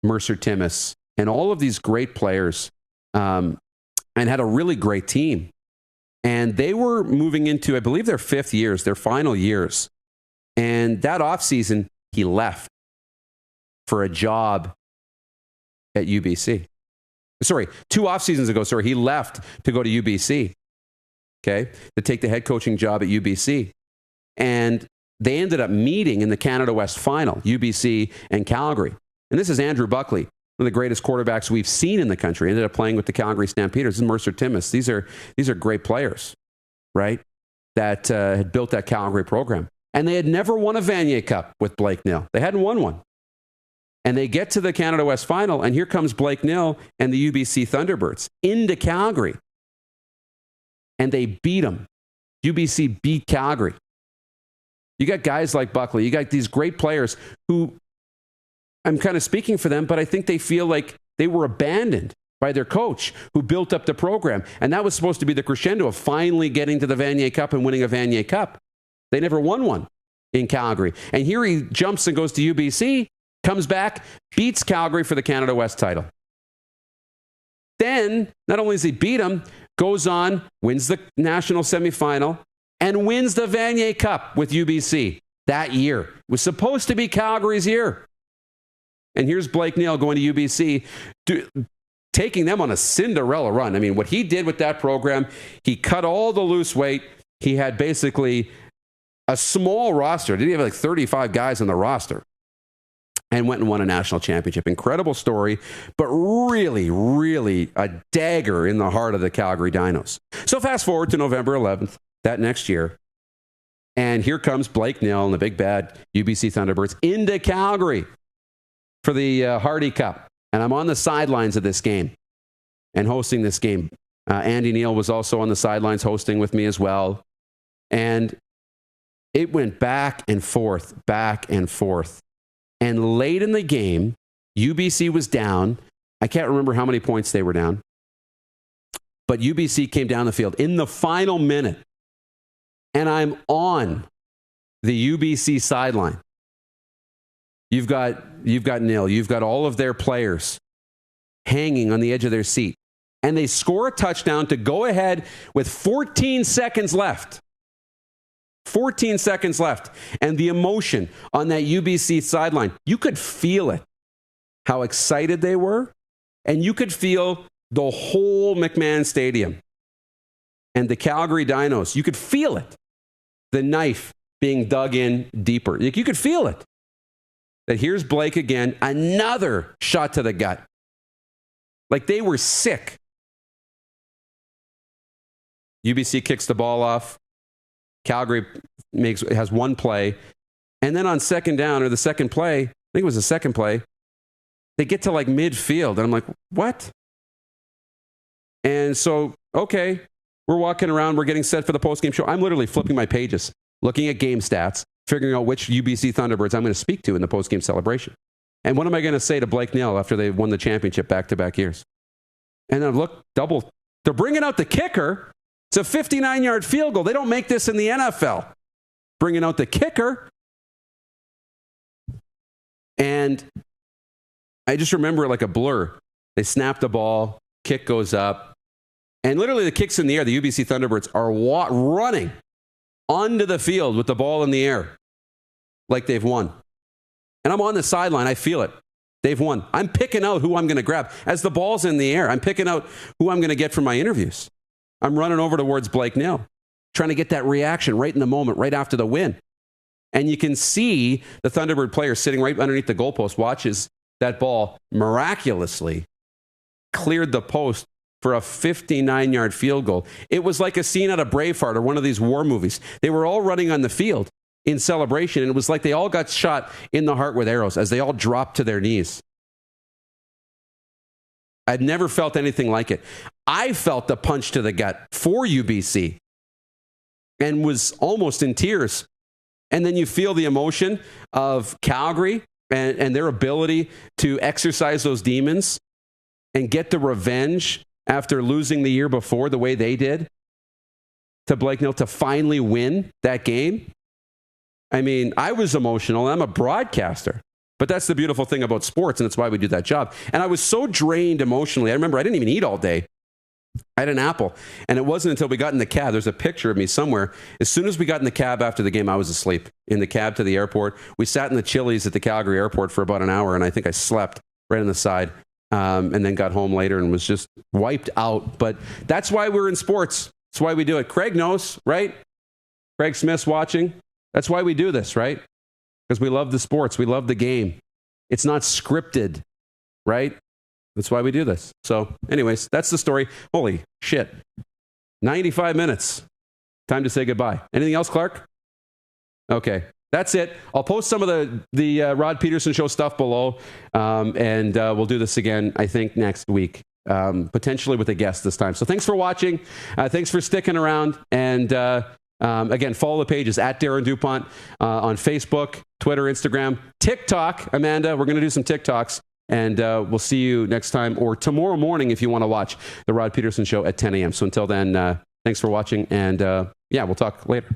Mercer Timmis and all of these great players, and had a really great team. And they were moving into, I believe, their final years. And that offseason, he left for a job at UBC. Sorry, 2 off seasons ago, he left to go to UBC, okay, to take the head coaching job at UBC. And they ended up meeting in the Canada West final, UBC and Calgary. And this is Andrew Buckley, one of the greatest quarterbacks we've seen in the country. Ended up playing with the Calgary Stampeders. This is Mercer Timmis. These are great players, right, that had built that Calgary program. And they had never won a Vanier Cup with Blake Nill. They hadn't won one. And they get to the Canada West final, and here comes Blake Nill and the UBC Thunderbirds into Calgary. And they beat them. UBC beat Calgary. You got guys like Buckley. You got these great players who, I'm kind of speaking for them, but I think they feel like they were abandoned by their coach who built up the program. And that was supposed to be the crescendo of finally getting to the Vanier Cup and winning a Vanier Cup. They never won one in Calgary. And here he jumps and goes to UBC, comes back, beats Calgary for the Canada West title. Then, not only does he beat him, goes on, wins the national semifinal, and wins the Vanier Cup with UBC that year. It was supposed to be Calgary's year. And here's Blake Neal going to UBC, taking them on a Cinderella run. I mean, what he did with that program, he cut all the loose weight. He had basically a small roster. Did he have like 35 guys on the roster? And went and won a national championship. Incredible story, but really, really a dagger in the heart of the Calgary Dinos. So fast forward to November 11th, that next year, and here comes Blake Neal and the big bad UBC Thunderbirds into Calgary for the Hardy Cup. And I'm on the sidelines of this game and hosting this game. Andy Neal was also on the sidelines hosting with me as well. And it went back and forth, back and forth. And late in the game, UBC was down. I can't remember how many points they were down. But UBC came down the field in the final minute. And I'm on the UBC sideline. You've got Neal. You've got all of their players hanging on the edge of their seat. And they score a touchdown to go ahead with 14 seconds left. 14 seconds left. And the emotion on that UBC sideline, you could feel it, how excited they were. And you could feel the whole McMahon Stadium. And the Calgary Dinos, you could feel it. The knife being dug in deeper. You could feel it. That here's Blake again, another shot to the gut. Like they were sick. UBC kicks the ball off. Calgary has one play. And then on second down, or the second play, I think it was the second play, they get to like midfield. And I'm like, what? And so, okay, we're walking around. We're getting set for the postgame show. I'm literally flipping my pages, looking at game stats, figuring out which UBC Thunderbirds I'm going to speak to in the postgame celebration. And what am I going to say to Blake Neal after they won the championship back-to-back years? And then look, they're bringing out the kicker. It's a 59-yard field goal. They don't make this in the NFL. Bringing out the kicker. And I just remember like a blur. They snap the ball, kick goes up, and literally the kick's in the air. The UBC Thunderbirds are running onto the field with the ball in the air like they've won. And I'm on the sideline. I feel it. They've won. I'm picking out who I'm going to grab. As the ball's in the air, I'm picking out who I'm going to get for my interviews. I'm running over towards Blake Neal, trying to get that reaction right in the moment, right after the win. And you can see the Thunderbird player sitting right underneath the goalpost, watches that ball miraculously cleared the post for a 59-yard field goal. It was like a scene out of Braveheart or one of these war movies. They were all running on the field in celebration, and it was like they all got shot in the heart with arrows as they all dropped to their knees. I'd never felt anything like it. I felt the punch to the gut for UBC and was almost in tears. And then you feel the emotion of Calgary and their ability to exercise those demons and get the revenge after losing the year before the way they did to Blake Neal to finally win that game. I mean, I was emotional. I'm a broadcaster. But that's the beautiful thing about sports, and that's why we do that job. And I was so drained emotionally. I remember I didn't even eat all day. I had an apple. And it wasn't until we got in the cab. There's a picture of me somewhere. As soon as we got in the cab after the game, I was asleep in the cab to the airport. We sat in the Chili's at the Calgary airport for about an hour, and I think I slept right on the side and then got home later and was just wiped out. But that's why we're in sports. That's why we do it. Craig knows, right? Craig Smith's watching. That's why we do this, right? Because we love the sports. We love the game. It's not scripted, right? That's why we do this. So anyways, that's the story. Holy shit. 95 minutes. Time to say goodbye. Anything else, Clark? Okay. That's it. I'll post some of the Rod Peterson Show stuff below, and we'll do this again, I think, next week, potentially with a guest this time. So thanks for watching. Thanks for sticking around, and Again, follow the pages at Darren DuPont on Facebook, Twitter, Instagram, TikTok. Amanda, we're going to do some TikToks. And we'll see you next time or tomorrow morning if you want to watch the Rod Peterson Show at 10 a.m. So until then, thanks for watching. And yeah, we'll talk later.